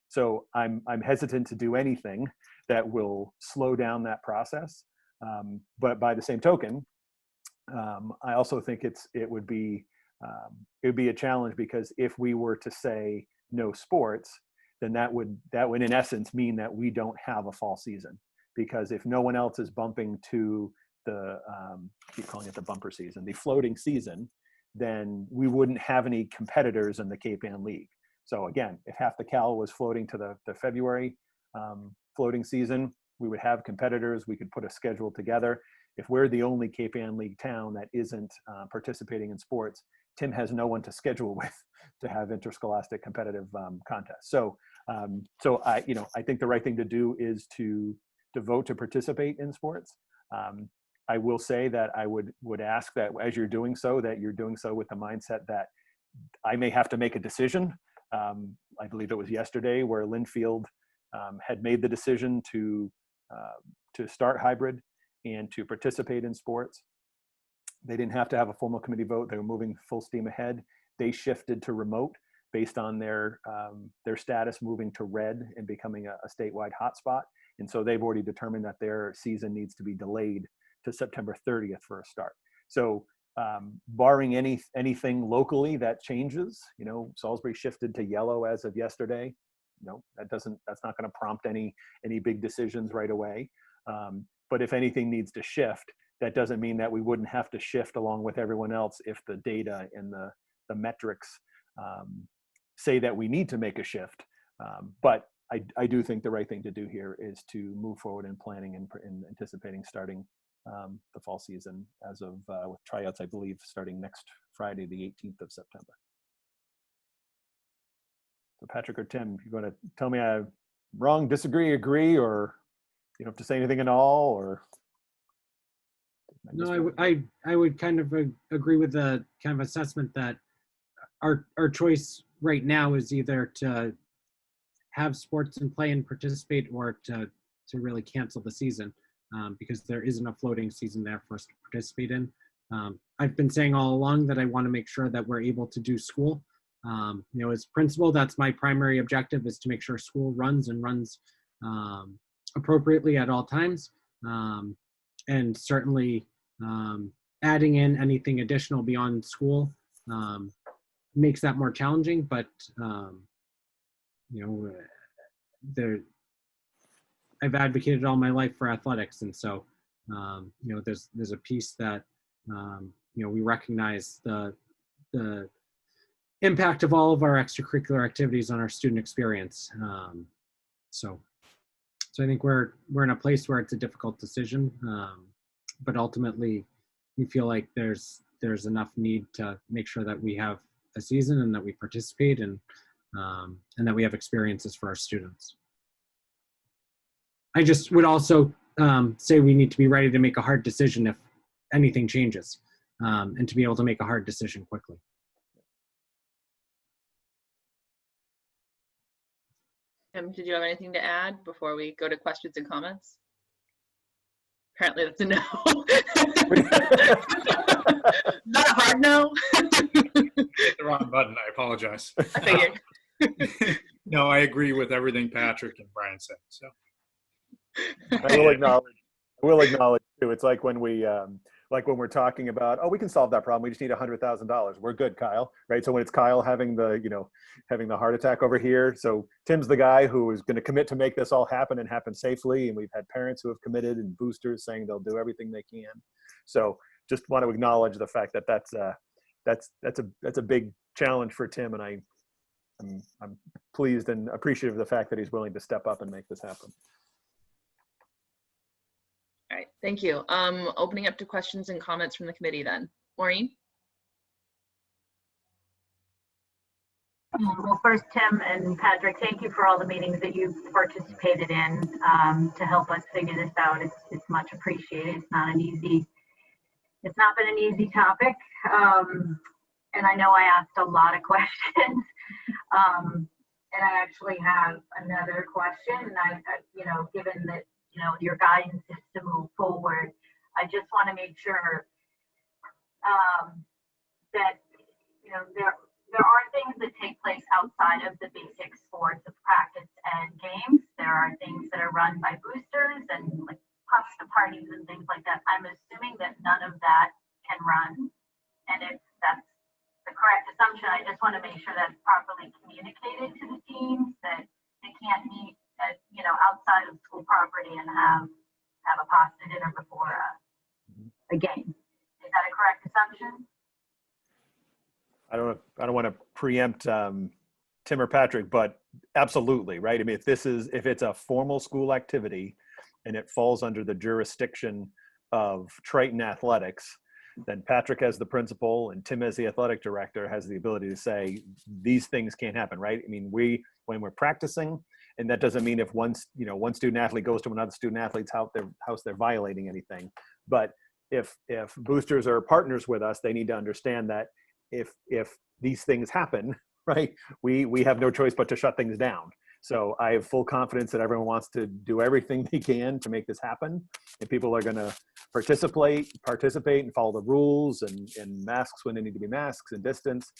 Speaker 2: So I'm hesitant to do anything that will slow down that process. But by the same token, I also think it would be a challenge, because if we were to say no sports, then that would in essence mean that we don't have a fall season, because if no one else is bumping to the keep calling it the bumper season, the floating season, then we wouldn't have any competitors in the Cape Ann League. So again, if half the Cal was floating to the February floating season, we would have competitors. We could put a schedule together. If we're the only Cape Ann League town that isn't participating in sports, Tim has no one to schedule with to have interscholastic competitive contests. So I think the right thing to do is to vote to participate in sports. I will say that I would ask that as you're doing so, that you're doing so with the mindset that I may have to make a decision. I believe it was yesterday where Linfield had made the decision to start hybrid and to participate in sports. They didn't have to have a formal committee vote. They were moving full steam ahead. They shifted to remote. based on their status moving to red and becoming a statewide hotspot. And so they've already determined that their season needs to be delayed to September 30th for a start. So barring anything locally that changes, Salisbury shifted to yellow as of yesterday. That's not going to prompt any big decisions right away. But if anything needs to shift, that doesn't mean that we wouldn't have to shift along with everyone else if the data and the metrics say that we need to make a shift. But I do think the right thing to do here is to move forward in planning and anticipating starting the fall season as of with tryouts, I believe, starting next Friday, the 18th of September. So Patrick or Tim, you're going to tell me I'm wrong, disagree, agree, or you don't have to say anything at all, or?
Speaker 13: No, I would kind of agree with the kind of assessment that our choice right now is either to have sports and play and participate, or to really cancel the season, because there isn't a floating season there for us to participate in. I've been saying all along that I want to make sure that we're able to do school. As principal, that's my primary objective, is to make sure school runs appropriately at all times. And certainly adding in anything additional beyond school makes that more challenging, but I've advocated all my life for athletics, and so there's a piece that we recognize the impact of all of our extracurricular activities on our student experience. So I think we're in a place where it's a difficult decision, but ultimately we feel like there's enough need to make sure that we have a season and that we participate and that we have experiences for our students. I just would also say we need to be ready to make a hard decision if anything changes, and to be able to make a hard decision quickly.
Speaker 1: Tim, did you have anything to add before we go to questions and comments? Apparently that's a no. Not a hard no.
Speaker 7: Hit the wrong button. I apologize.
Speaker 1: I figured.
Speaker 7: No, I agree with everything Patrick and Brian said. So
Speaker 2: I will acknowledge too. It's like when we're talking about, oh, we can solve that problem. We just need $100,000. We're good, Kyle. Right. So when it's Kyle having the heart attack over here, so Tim's the guy who is going to commit to make this all happen and happen safely. And we've had parents who have committed and boosters saying they'll do everything they can. So just want to acknowledge the fact that that's a big challenge for Tim, and I'm pleased and appreciative of the fact that he's willing to step up and make this happen.
Speaker 1: All right, thank you. Opening up to questions and comments from the committee then. Maureen?
Speaker 5: Well, first, Tim and Patrick, thank you for all the meetings that you've participated in to help us figure this out. It's much appreciated. It's not been an easy topic. And I know I asked a lot of questions. And I actually have another question. And I given that, your guidance is to move forward, I just want to make sure that, there are things that take place outside of the basic sports of practice and games. There are things that are run by boosters and like pasta parties and things like that. I'm assuming that none of that can run. And if that's the correct assumption, I just want to make sure that's properly communicated to the teams, that they can't meet at, outside of school property and have a pasta dinner before a game. Is that a correct assumption?
Speaker 2: I don't want to preempt Tim or Patrick, but absolutely, right? I mean, if it's a formal school activity and it falls under the jurisdiction of Triton Athletics, then Patrick as the principal and Tim as the athletic director has the ability to say these things can't happen, right? I mean, when we're practicing, and that doesn't mean if one student athlete goes to another student athlete's house, they're violating anything. But if boosters are partners with us, they need to understand that if these things happen, right, we have no choice but to shut things down. So I have full confidence that everyone wants to do everything they can to make this happen. And people are going to participate and follow the rules and masks when they need to be masks and distance.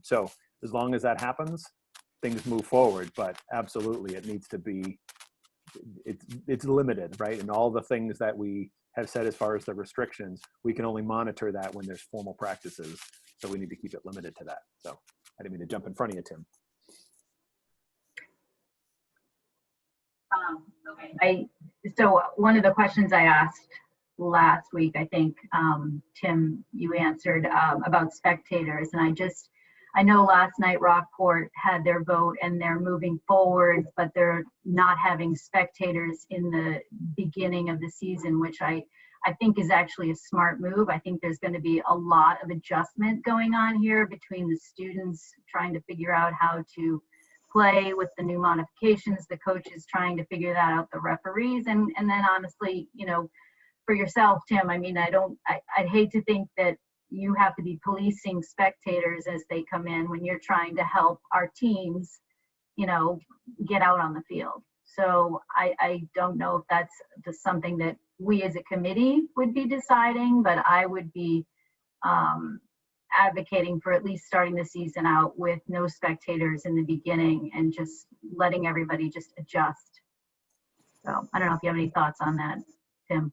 Speaker 2: So as long as that happens, things move forward. But absolutely, it needs to be, it's limited, right? And all the things that we have said as far as the restrictions, we can only monitor that when there's formal practices. So we need to keep it limited to that. So I didn't mean to jump in front of you, Tim.
Speaker 5: Okay. So one of the questions I asked last week, I think, Tim, you answered about spectators. And I know last night Rockport had their vote and they're moving forward, but they're not having spectators in the beginning of the season, which I think is actually a smart move. I think there's going to be a lot of adjustment going on here between the students trying to figure out how to play with the new modifications, the coaches trying to figure that out, the referees, and then honestly, for yourself, Tim, I mean, I'd hate to think that you have to be policing spectators as they come in when you're trying to help our teams, get out on the field. So I don't know if that's just something that we as a committee would be deciding, but I would be advocating for at least starting the season out with no spectators in the beginning and just letting everybody just adjust. So I don't know if you have any thoughts on that, Tim.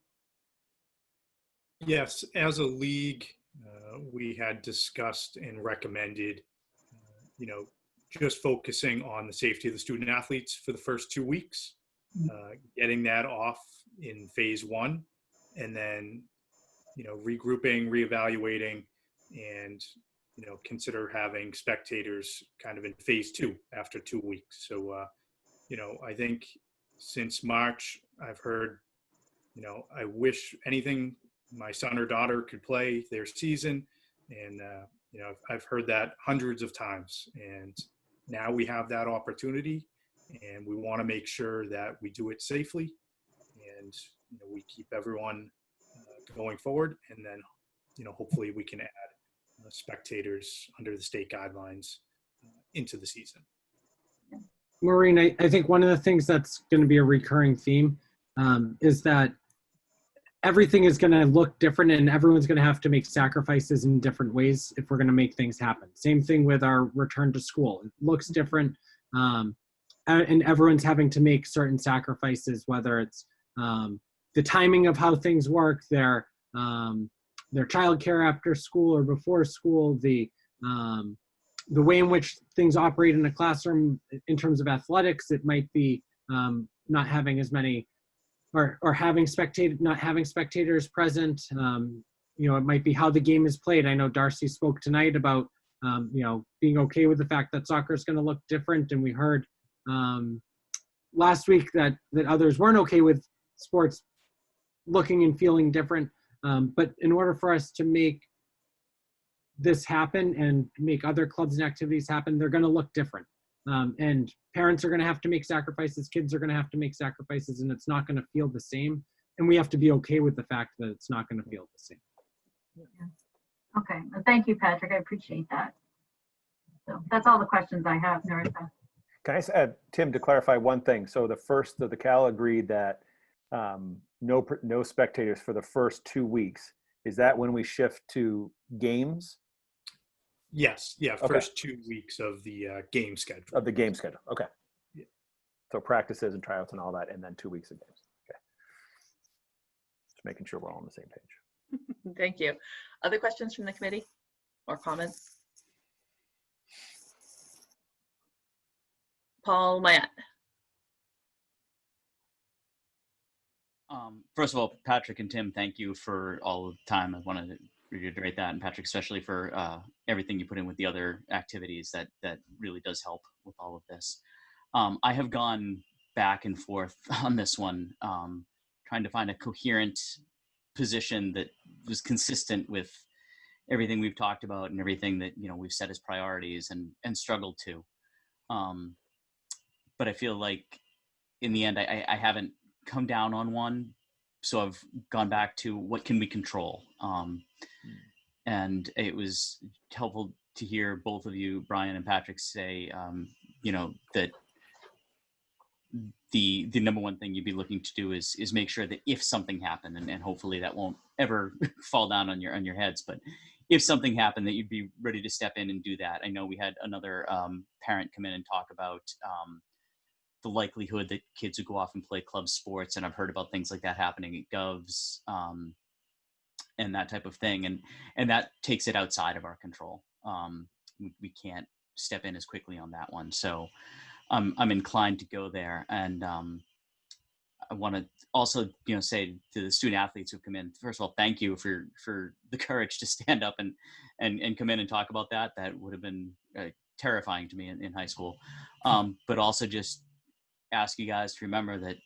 Speaker 7: Yes, as a league, we had discussed and recommended, just focusing on the safety of the student athletes for the first 2 weeks, getting that off in phase 1, and then, regrouping, reevaluating, and, consider having spectators kind of in phase 2 after 2 weeks. So, I think since March, I've heard, I wish anything my son or daughter could play their season. And, I've heard that hundreds of times. And now we have that opportunity, and we want to make sure that we do it safely and, we keep everyone going forward. And then, hopefully we can add spectators under the state guidelines into the season.
Speaker 13: Maureen, I think one of the things that's going to be a recurring theme is that everything is going to look different and everyone's going to have to make sacrifices in different ways if we're going to make things happen. Same thing with our return to school. It looks different, and everyone's having to make certain sacrifices, whether it's the timing of how things work, their childcare after school or before school, the way in which things operate in a classroom in terms of athletics. It might be not having as many or not having spectators present. It might be how the game is played. I know Darcy spoke tonight about being okay with the fact that soccer is going to look different, and we heard last week that others weren't okay with sports looking and feeling different. But in order for us to make this happen and make other clubs and activities happen, they're going to look different. And parents are going to have to make sacrifices, kids are going to have to make sacrifices, and it's not going to feel the same. And we have to be okay with the fact that it's not going to feel the same.
Speaker 5: Okay, well, thank you, Patrick. I appreciate that. So that's all the questions I have, Narissa.
Speaker 2: Can I just add, Tim, to clarify one thing? So the first of the Cal agreed that no spectators for the first 2 weeks. Is that when we shift to games?
Speaker 7: Yes. Yeah.
Speaker 2: Okay.
Speaker 7: First 2 weeks of the game schedule.
Speaker 2: Of the game schedule. Okay. Yeah. So practices and tryouts and all that, and then 2 weeks of games. Okay. Just making sure we're all on the same page.
Speaker 1: Thank you. Other questions from the committee or comments? Paul Mayette.
Speaker 8: First of all, Patrick and Tim, thank you for all the time. I want to reiterate that, and Patrick, especially for everything you put in with the other activities. That really does help with all of this. I have gone back and forth on this one, trying to find a coherent position that was consistent with everything we've talked about and everything that we've set as priorities and struggled to. But I feel like in the end, I haven't come down on one, so I've gone back to what can we control. And it was helpful to hear both of you, Brian and Patrick, say that the number one thing you'd be looking to do is make sure that if something happened, and hopefully that won't ever fall down on your heads, but if something happened, that you'd be ready to step in and do that. I know we had another parent come in and talk about the likelihood that kids would go off and play club sports, and I've heard about things like that happening at Govs and that type of thing, and that takes it outside of our control. We can't step in as quickly on that one, so I'm inclined to go there. And I want to also, say to the student athletes who've come in, first of all, thank you for the courage to stand up and come in and talk about that. That would have been terrifying to me in high school. But also just ask you guys to remember that,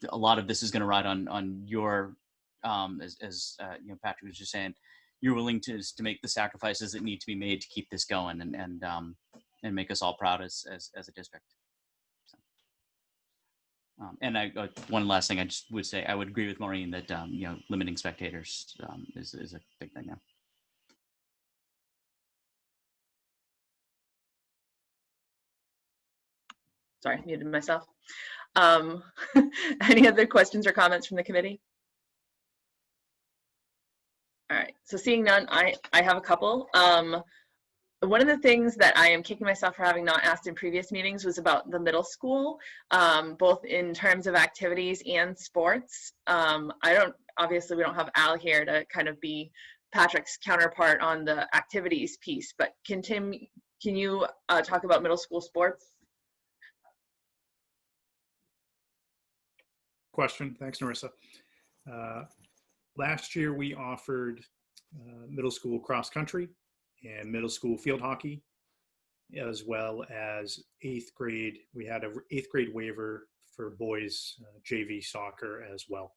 Speaker 8: a lot of this is going to ride on your, as Patrick was just saying, you're willing to make the sacrifices that need to be made to keep this going and make us all proud as a district. And one last thing I just would say, I would agree with Maureen that limiting spectators is a big thing now.
Speaker 1: Sorry, muted myself. Any other questions or comments from the committee? All right, so seeing none, I have a couple. One of the things that I am kicking myself for having not asked in previous meetings was about the middle school, both in terms of activities and sports. Obviously we don't have Al here to kind of be Patrick's counterpart on the activities piece, but can you talk about middle school sports?
Speaker 7: Question. Thanks, Narissa. Last year we offered middle school cross country and middle school field hockey, as well as 8th grade. We had an 8th grade waiver for boys JV soccer as well.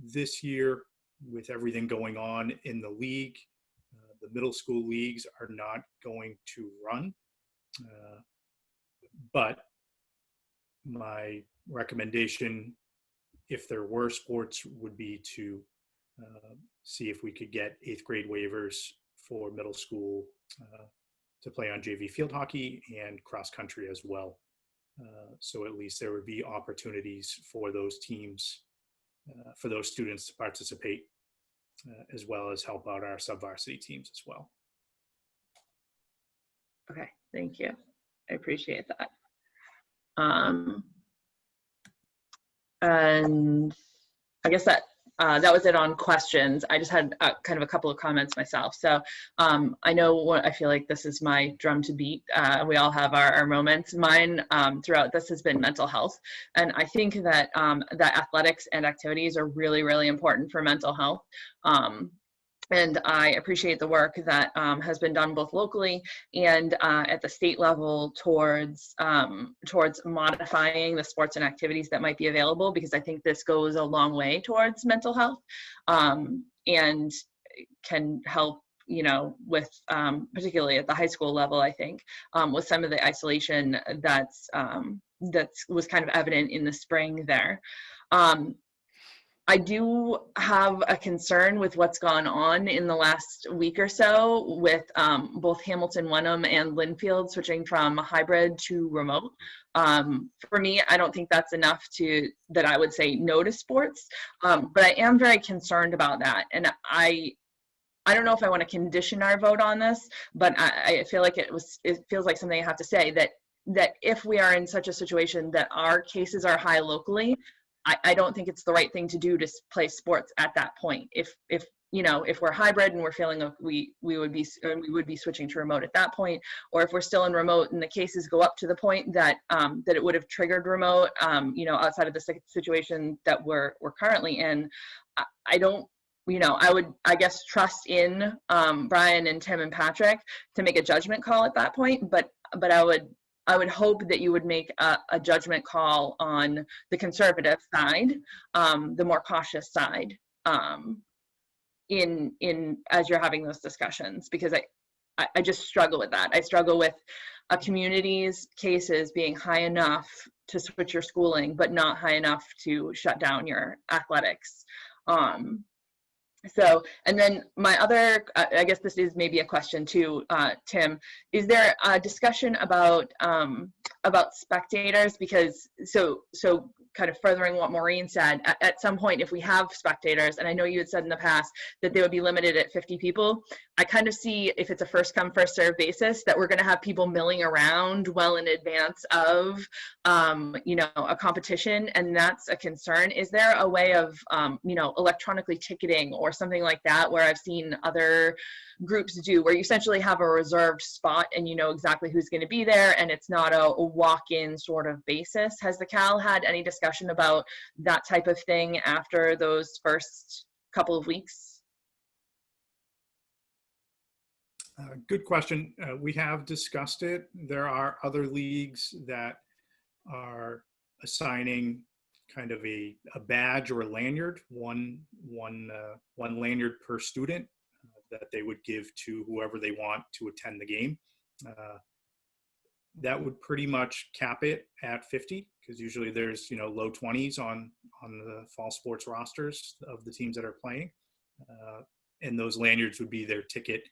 Speaker 7: This year, with everything going on in the league, the middle school leagues are not going to run. But my recommendation, if there were sports, would be to see if we could get 8th grade waivers for middle school to play on JV field hockey and cross country as well. So at least there would be opportunities for those teams, for those students to participate, as well as help out our sub-varsity teams as well.
Speaker 1: Okay, thank you. I appreciate that. And I guess that was it on questions. I just had kind of a couple of comments myself. So I know I feel like this is my drum to beat. We all have our moments. Mine throughout this has been mental health. And I think that, that athletics and activities are really, really important for mental health. And I appreciate the work that has been done both locally and at the state level towards modifying the sports and activities that might be available, because I think this goes a long way towards mental health and can help, with particularly at the high school level, I think, with some of the isolation that was kind of evident in the spring there. I do have a concern with what's gone on in the last week or so with both Hamilton Wenham and Linfield switching from hybrid to remote. For me, I don't think that's enough that I would say no to sports, but I am very concerned about that. And I don't know if I want to condition our vote on this, but I feel like it feels like something I have to say, that if we are in such a situation that our cases are high locally, I don't think it's the right thing to do to play sports at that point. If we're hybrid and we're feeling like we would be switching to remote at that point, or if we're still in remote and the cases go up to the point that that it would have triggered remote, outside of the situation that we're currently in, I don't. I would, I guess, trust in Brian and Tim and Patrick to make a judgment call at that point, but I would hope that you would make a judgment call on the conservative side, the more cautious side, as you're having those discussions, because I just struggle with that. I struggle with a community's cases being high enough to switch your schooling, but not high enough to shut down your athletics. So, and then my other, I guess this is maybe a question to Tim, is there a discussion about spectators? Because, so kind of furthering what Maureen said, at some point, if we have spectators, and I know you had said in the past that they would be limited at 50 people, I kind of see, if it's a first come, first serve basis, that we're going to have people milling around well in advance of, you know, a competition, and that's a concern. Is there a way of, you know, electronically ticketing or something like that, where I've seen other groups do, where you essentially have a reserved spot and you know exactly who's going to be there, and it's not a walk-in sort of basis? Has the Cal had any discussion about that type of thing after those first couple of weeks?
Speaker 7: Good question. We have discussed it. There are other leagues that are assigning kind of a badge or a lanyard, one lanyard per student that they would give to whoever they want to attend the game. That would pretty much cap it at 50, because usually there's, you know, low 20s on the fall sports rosters of the teams that are playing. And those lanyards would be their ticket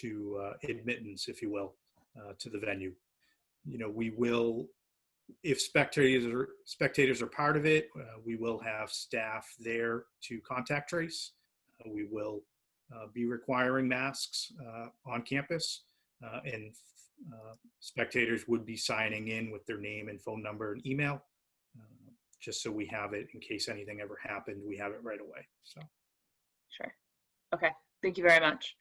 Speaker 7: to admittance, if you will, to the venue. You know, we will, if spectators are part of it, we will have staff there to contact trace. We will be requiring masks on campus, and spectators would be signing in with their name and phone number and email, just so we have it in case anything ever happened. We have it right away. So,
Speaker 1: sure. Okay. Thank you very much.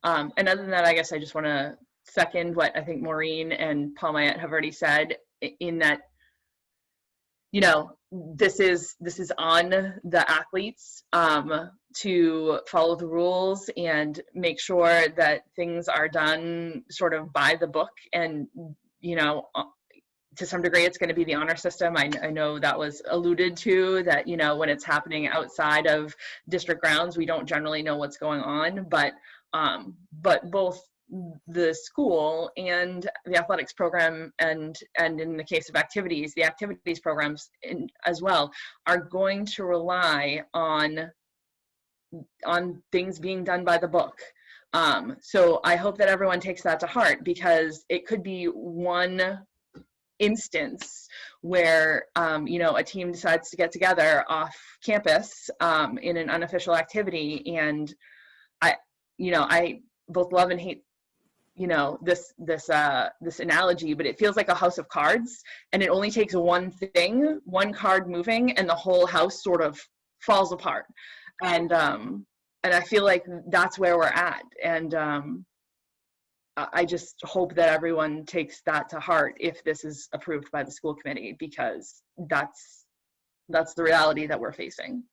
Speaker 1: And other than that, I guess I just want to second what I think Maureen and Paul Mayette have already said, in that, you know, this is on the athletes to follow the rules and make sure that things are done sort of by the book. And, you know, to some degree, it's going to be the honor system. I know that was alluded to, that, you know, when it's happening outside of district grounds, we don't generally know what's going on. But both the school and the athletics program, and in the case of activities, the activities programs as well, are going to rely on things being done by the book. So I hope that everyone takes that to heart, because it could be one instance where, you know, a team decides to get together off campus in an unofficial activity, and I both love and hate, you know, this analogy, but it feels like a house of cards, and it only takes one card moving, and the whole house sort of falls apart. And I feel like that's where we're at. And I just hope that everyone takes that to heart if this is approved by the school committee, because that's the reality that we're facing.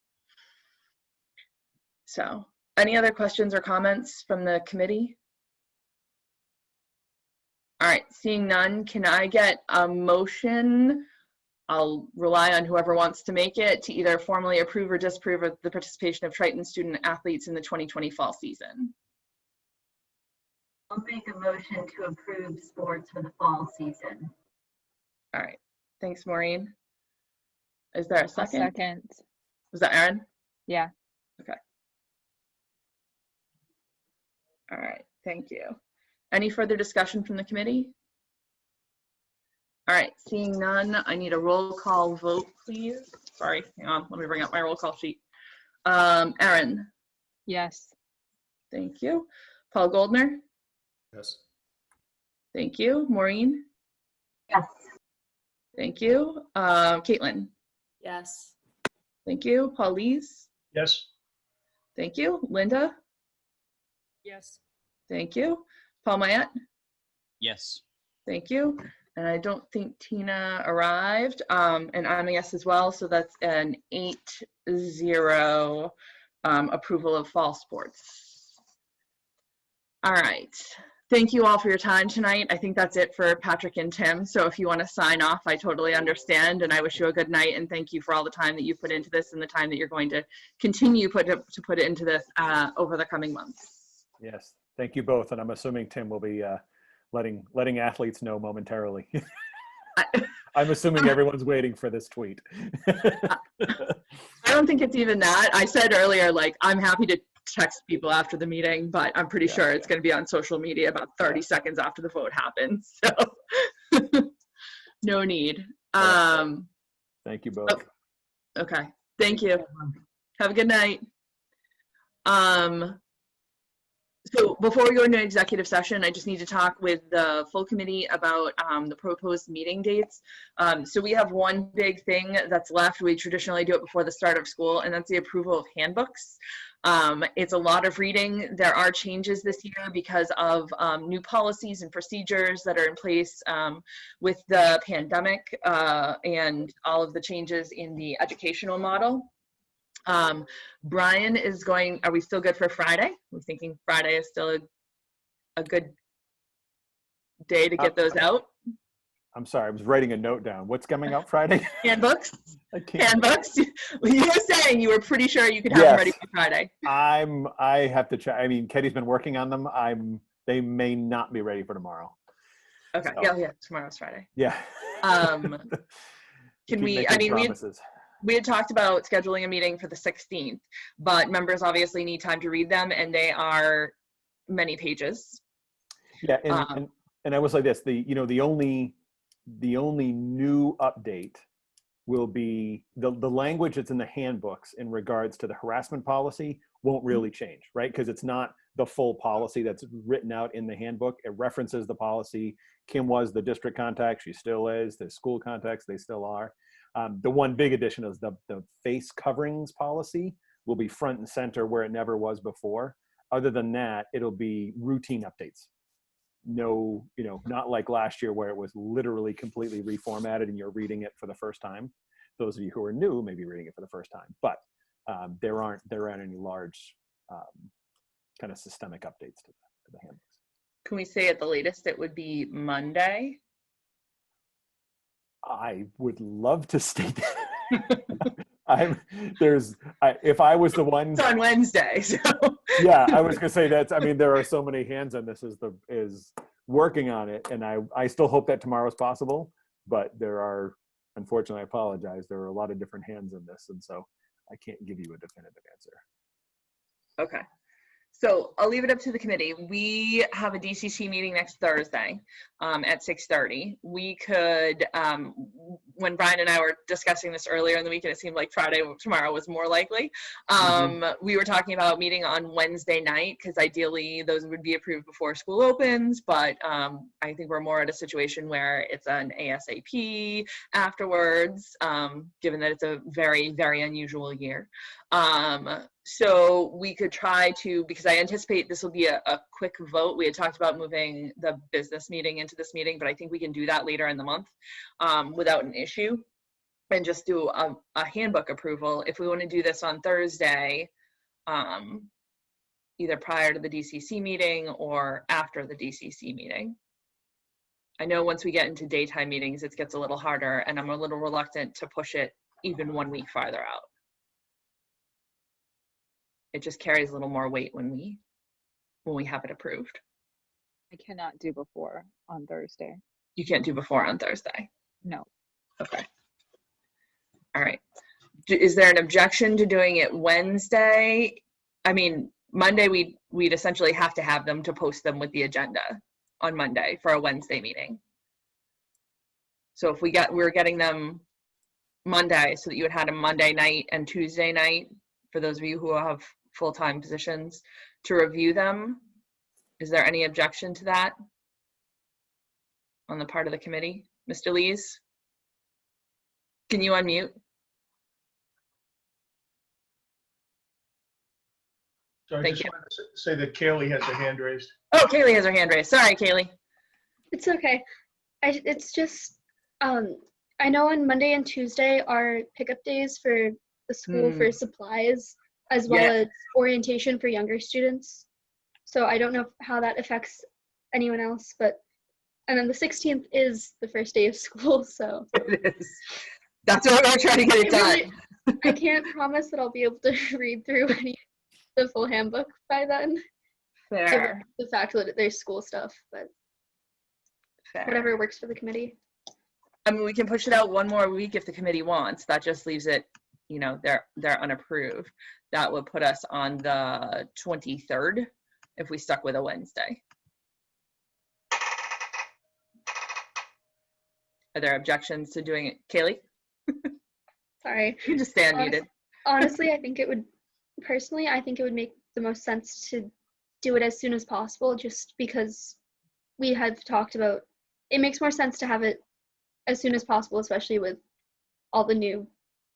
Speaker 1: So, any other questions or comments from the committee? All right, seeing none, can I get a motion? I'll rely on whoever wants to make it, to either formally approve or disapprove of the participation of Triton student athletes in the 2020 fall season.
Speaker 5: I'll make a motion to approve sports for the fall season.
Speaker 1: All right, thanks, Maureen. Is there a second?
Speaker 3: A second.
Speaker 1: Was that Aaron?
Speaker 3: Yeah.
Speaker 1: Okay. All right, thank you. Any further discussion from the committee? All right, seeing none, I need a roll call vote, please. Sorry, hang on, let me bring up my roll call sheet. Aaron?
Speaker 3: Yes.
Speaker 1: Thank you. Paul Goldner?
Speaker 4: Yes.
Speaker 1: Thank you. Maureen?
Speaker 5: Yes.
Speaker 1: Thank you. Caitlin?
Speaker 6: Yes.
Speaker 1: Thank you. Paul Lees?
Speaker 4: Yes.
Speaker 1: Thank you. Linda?
Speaker 6: Yes.
Speaker 1: Thank you. Paul Mayette?
Speaker 8: Yes.
Speaker 1: Thank you. And I don't think Tina arrived, and I'm a yes as well, so that's an 8-0 approval of fall sports. All right. Thank you all for your time tonight. I think that's it for Patrick and Tim. So if you want to sign off, I totally understand, and I wish you a good night, and thank you for all the time that you put into this and the time that you're going to continue to put it into this over the coming months.
Speaker 2: Yes, thank you both, and I'm assuming Tim will be letting athletes know momentarily. I'm assuming everyone's waiting for this tweet.
Speaker 1: I don't think it's even that. I said earlier, like, I'm happy to text people after the meeting, but I'm pretty sure it's going to be on social media about 30 seconds after the vote happens. So no need.
Speaker 2: Thank you both.
Speaker 1: Okay, thank you. Have a good night. So before we go into executive session, I just need to talk with the full committee about the proposed meeting dates. So we have one big thing that's left. We traditionally do it before the start of school, and that's the approval of handbooks. It's a lot of reading. There are changes this year because of new policies and procedures that are in place with the pandemic and all of the changes in the educational model. Brian is going, are we still good for Friday? We're thinking Friday is still a good day to get those out.
Speaker 2: I'm sorry, I was writing a note down. What's coming out Friday?
Speaker 1: Handbooks?
Speaker 2: I can't.
Speaker 1: Handbooks? You were saying you were pretty sure you could have them ready for Friday.
Speaker 2: I have to check. I mean, Ketty's been working on them. They may not be ready for tomorrow.
Speaker 1: Okay,
Speaker 2: So.
Speaker 1: yeah, tomorrow's Friday.
Speaker 2: Yeah.
Speaker 1: Can we, I mean, we had talked about scheduling a meeting for the 16th, but members obviously need time to read them, and they are many pages.
Speaker 2: Yeah, and I was like this, the only new update will be the language that's in the handbooks in regards to the harassment policy won't really change, right? Because it's not the full policy that's written out in the handbook. It references the policy. Kim was the district contact, she still is. The school contacts, they still are. The one big addition is the face coverings policy will be front and center where it never was before. Other than that, it'll be routine updates. No, not like last year where it was literally completely reformatted and you're reading it for the first time. Those of you who are new may be reading it for the first time, but there aren't any large kind of systemic updates to the handbooks.
Speaker 1: Can we say at the latest it would be Monday?
Speaker 2: I would love to state that. If I was the one.
Speaker 1: It's on Wednesday, so.
Speaker 2: Yeah, I was gonna say that. I mean, there are so many hands on this is working on it, and I still hope that tomorrow is possible. But there are, unfortunately, I apologize. There are a lot of different hands in this, and so I can't give you a definitive answer.
Speaker 1: Okay. So I'll leave it up to the committee. We have a DCC meeting next Thursday at 6:30. We could, when Brian and I were discussing this earlier in the week, and it seemed like tomorrow was more likely, we were talking about meeting on Wednesday night, because ideally those would be approved before school opens, but I think we're more at a situation where it's an ASAP afterwards, given that it's a very, very unusual year. So we could try to, because I anticipate this will be a quick vote. We had talked about moving the business meeting into this meeting, but I think we can do that later in the month without an issue, and just do a handbook approval. If we want to do this on Thursday, either prior to the DCC meeting or after the DCC meeting. I know once we get into daytime meetings, it gets a little harder, and I'm a little reluctant to push it even 1 week farther out. It just carries a little more weight when we have it approved.
Speaker 3: I cannot do before on Thursday.
Speaker 1: You can't do before on Thursday?
Speaker 3: No.
Speaker 1: Okay. All right. Is there an objection to doing it Wednesday? I mean, Monday, we'd essentially have to have them to post them with the agenda on Monday for a Wednesday meeting. So if we're getting them Monday, so that you had had a Monday night and Tuesday night, for those of you who have full-time positions, to review them. Is there any objection to that on the part of the committee? Mr. Lees, can you unmute?
Speaker 14: So I
Speaker 1: Thank
Speaker 14: just
Speaker 1: you.
Speaker 14: wanted to say that Kaylee has her hand raised.
Speaker 1: Oh, Kaylee has her hand raised. Sorry, Kaylee.
Speaker 15: It's okay. It's just, I know on Monday and Tuesday are pickup days for the school for supplies, as well as orientation for younger students. So I don't know how that affects anyone else, and then the 16th is the first day of school, so.
Speaker 1: It is. That's why we're trying to get it done.
Speaker 15: I can't promise that I'll be able to read through the full handbook by then.
Speaker 1: Fair.
Speaker 15: Given the fact that there's school stuff, but
Speaker 1: Fair.
Speaker 15: Whatever works for the committee.
Speaker 1: I mean, we can push it out 1 more week if the committee wants. That just leaves it, they're unapproved. That would put us on the 23rd if we stuck with a Wednesday. Are there objections to doing it? Kaylee?
Speaker 15: Sorry.
Speaker 1: You just stay
Speaker 15: Honest-
Speaker 1: unmuted.
Speaker 15: Honestly, I think it would make the most sense to do it as soon as possible, just because we have talked about it makes more sense to have it as soon as possible, especially with all the new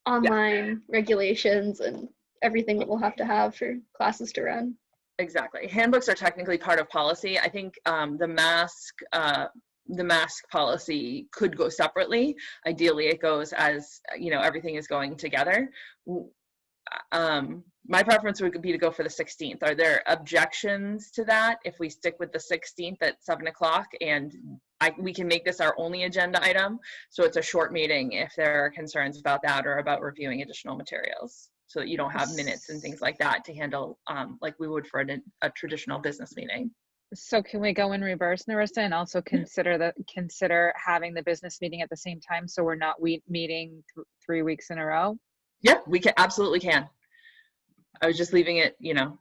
Speaker 15: online regulations and everything that we'll have to have for classes to run.
Speaker 1: Exactly. Handbooks are technically part of policy. I think the mask policy could go separately. Ideally, it goes as, you know, everything is going together. My preference would be to go for the 16th. Are there objections to that if we stick with the 16th at 7 o'clock, and we can make this our only agenda item, so it's a short meeting if there are concerns about that or about reviewing additional materials, so that you don't have minutes and things like that to handle like we would for a traditional business meeting.
Speaker 3: So can we go in reverse, Narissa, and also consider having the business meeting at the same time, so we're not meeting 3 weeks in a row?
Speaker 1: Yep, we can, absolutely can. I was just leaving it, you know,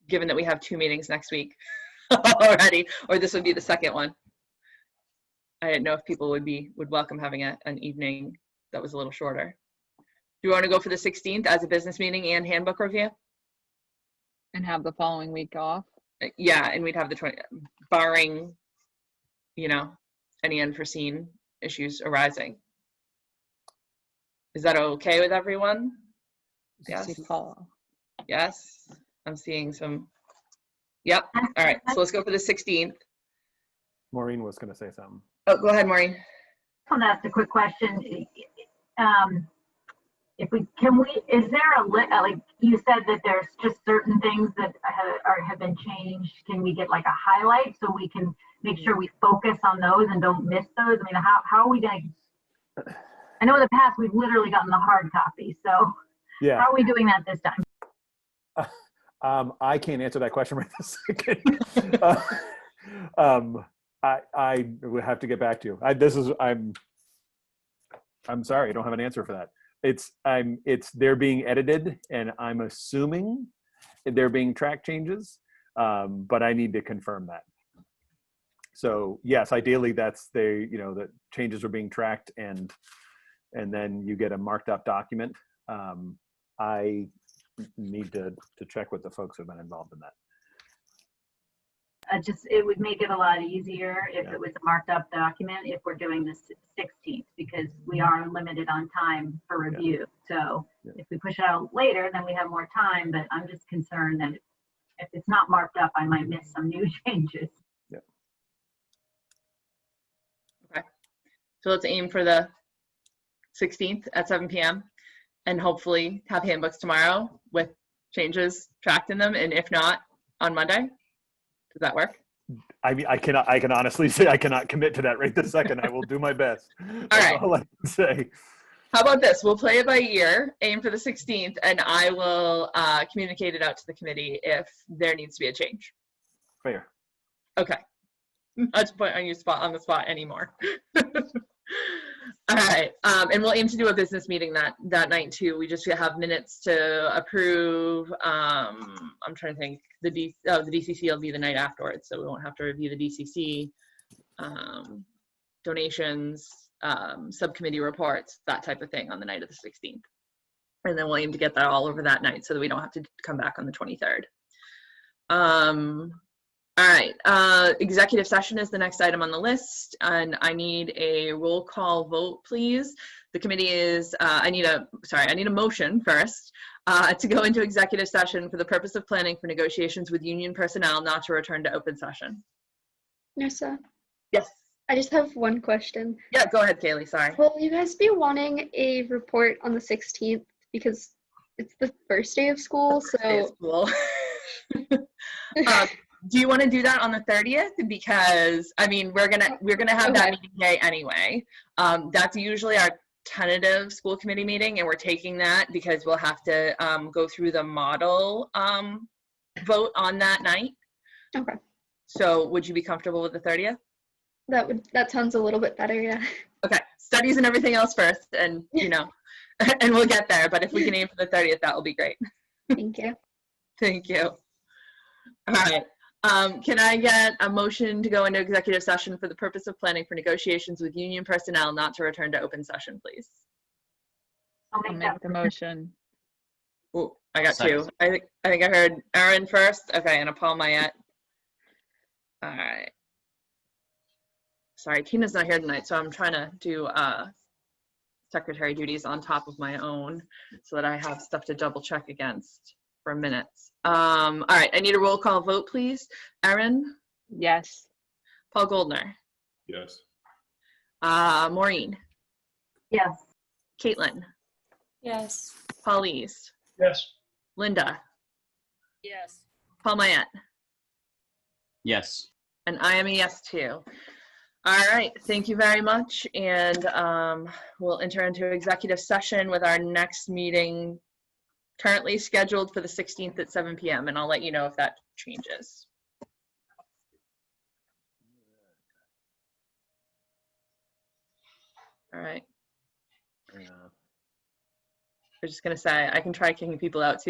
Speaker 1: given that we have 2 meetings next week already, or this would be the second one. I didn't know if people would welcome having an evening that was a little shorter. Do you want to go for the 16th as a business meeting and handbook review?
Speaker 3: And have the following week off?
Speaker 1: Yeah, and we'd have the 20, barring, you know, any unforeseen issues arising. Is that okay with everyone? Yes. Yes. I'm seeing some. Yep. All right. So let's go for the 16th.
Speaker 2: Maureen was going to say something.
Speaker 1: Oh, go ahead, Maureen.
Speaker 5: I want to ask a quick question. Is there like you said that there's just certain things that have been changed? Can we get like a highlight so we can make sure we focus on those and don't miss those? I mean, how are we going to? I know in the past we've literally gotten the hard copy, so
Speaker 2: Yeah.
Speaker 5: how are we doing that this time?
Speaker 2: I can't answer that question right this second. I would have to get back to you. I'm sorry, I don't have an answer for that. They're being edited, and I'm assuming they're being track changes, but I need to confirm that. So yes, ideally the changes are being tracked, and then you get a marked up document. I need to check with the folks who have been involved in that.
Speaker 5: It would make it a lot easier if it was a marked up document if we're doing the 16th, because we are limited on time for review. So if we push it out later, then we have more time, but I'm just concerned that if it's not marked up, I might miss some new changes.
Speaker 2: Yeah.
Speaker 1: Okay. So let's aim for the 16th at 7 p.m. and hopefully have handbooks tomorrow with changes tracked in them. And if not, on Monday. Does that work?
Speaker 2: I mean, I can honestly say I cannot commit to that right this second. I will do my best.
Speaker 1: All right.
Speaker 2: All I can say.
Speaker 1: How about this? We'll play it by ear, aim for the 16th, and I will communicate it out to the committee if there needs to be a change.
Speaker 2: Fair.
Speaker 1: Okay. Not to put you on the spot anymore. All right. And we'll aim to do a business meeting that night too. We just have minutes to approve. I'm trying to think. The DCC will be the night afterwards, so we won't have to review the DCC donations, subcommittee reports, that type of thing on the night of the 16th. And then we'll aim to get that all over that night so that we don't have to come back on the 23rd. All right, executive session is the next item on the list, and I need a roll call vote, please. The committee is, I need a motion first to go into executive session for the purpose of planning for negotiations with union personnel, not to return to open session.
Speaker 15: Nursa?
Speaker 1: Yes.
Speaker 15: I just have one question.
Speaker 1: Yeah, go ahead, Kaylee, sorry.
Speaker 15: Will you guys be wanting a report on the 16th? Because it's the first day of school, so.
Speaker 1: Do you want to do that on the 30th? Because I mean, we're gonna have that meeting day anyway. That's usually our tentative school committee meeting, and we're taking that because we'll have to go through the model vote on that night.
Speaker 15: Okay.
Speaker 1: So would you be comfortable with the 30th?
Speaker 15: That sounds a little bit better, yeah.
Speaker 1: Okay, studies and everything else first, and you know, and we'll get there. But if we can aim for the 30th, that will be great.
Speaker 15: Thank you.
Speaker 1: Thank you. All right. Can I get a motion to go into executive session for the purpose of planning for negotiations with union personnel, not to return to open session, please?
Speaker 5: I'll
Speaker 3: I'll
Speaker 5: make
Speaker 3: make
Speaker 5: that.
Speaker 3: the motion.
Speaker 1: Ooh, I got
Speaker 8: Second.
Speaker 1: two. I think I heard Aaron first. Okay, and a Paul Mayette. All right. Sorry, Tina's not here tonight, so I'm trying to do secretary duties on top of my own so that I have stuff to double check against for minutes. All right, I need a roll call vote, please. Aaron,
Speaker 3: Yes.
Speaker 1: Paul Goldner,
Speaker 4: Yes.
Speaker 1: Maureen,
Speaker 5: Yes.
Speaker 1: Caitlin,
Speaker 6: Yes.
Speaker 1: Paulise,
Speaker 14: Yes.
Speaker 1: Linda,
Speaker 11: Yes.
Speaker 1: Paul Mayette,
Speaker 8: Yes.
Speaker 1: and I am a yes too. All right, thank you very much. And we'll enter into executive session with our next meeting currently scheduled for the 16th at 7 p.m. And I'll let you know if that changes. All right.
Speaker 2: Yeah.
Speaker 1: I was just going to say, I can try kicking people out too.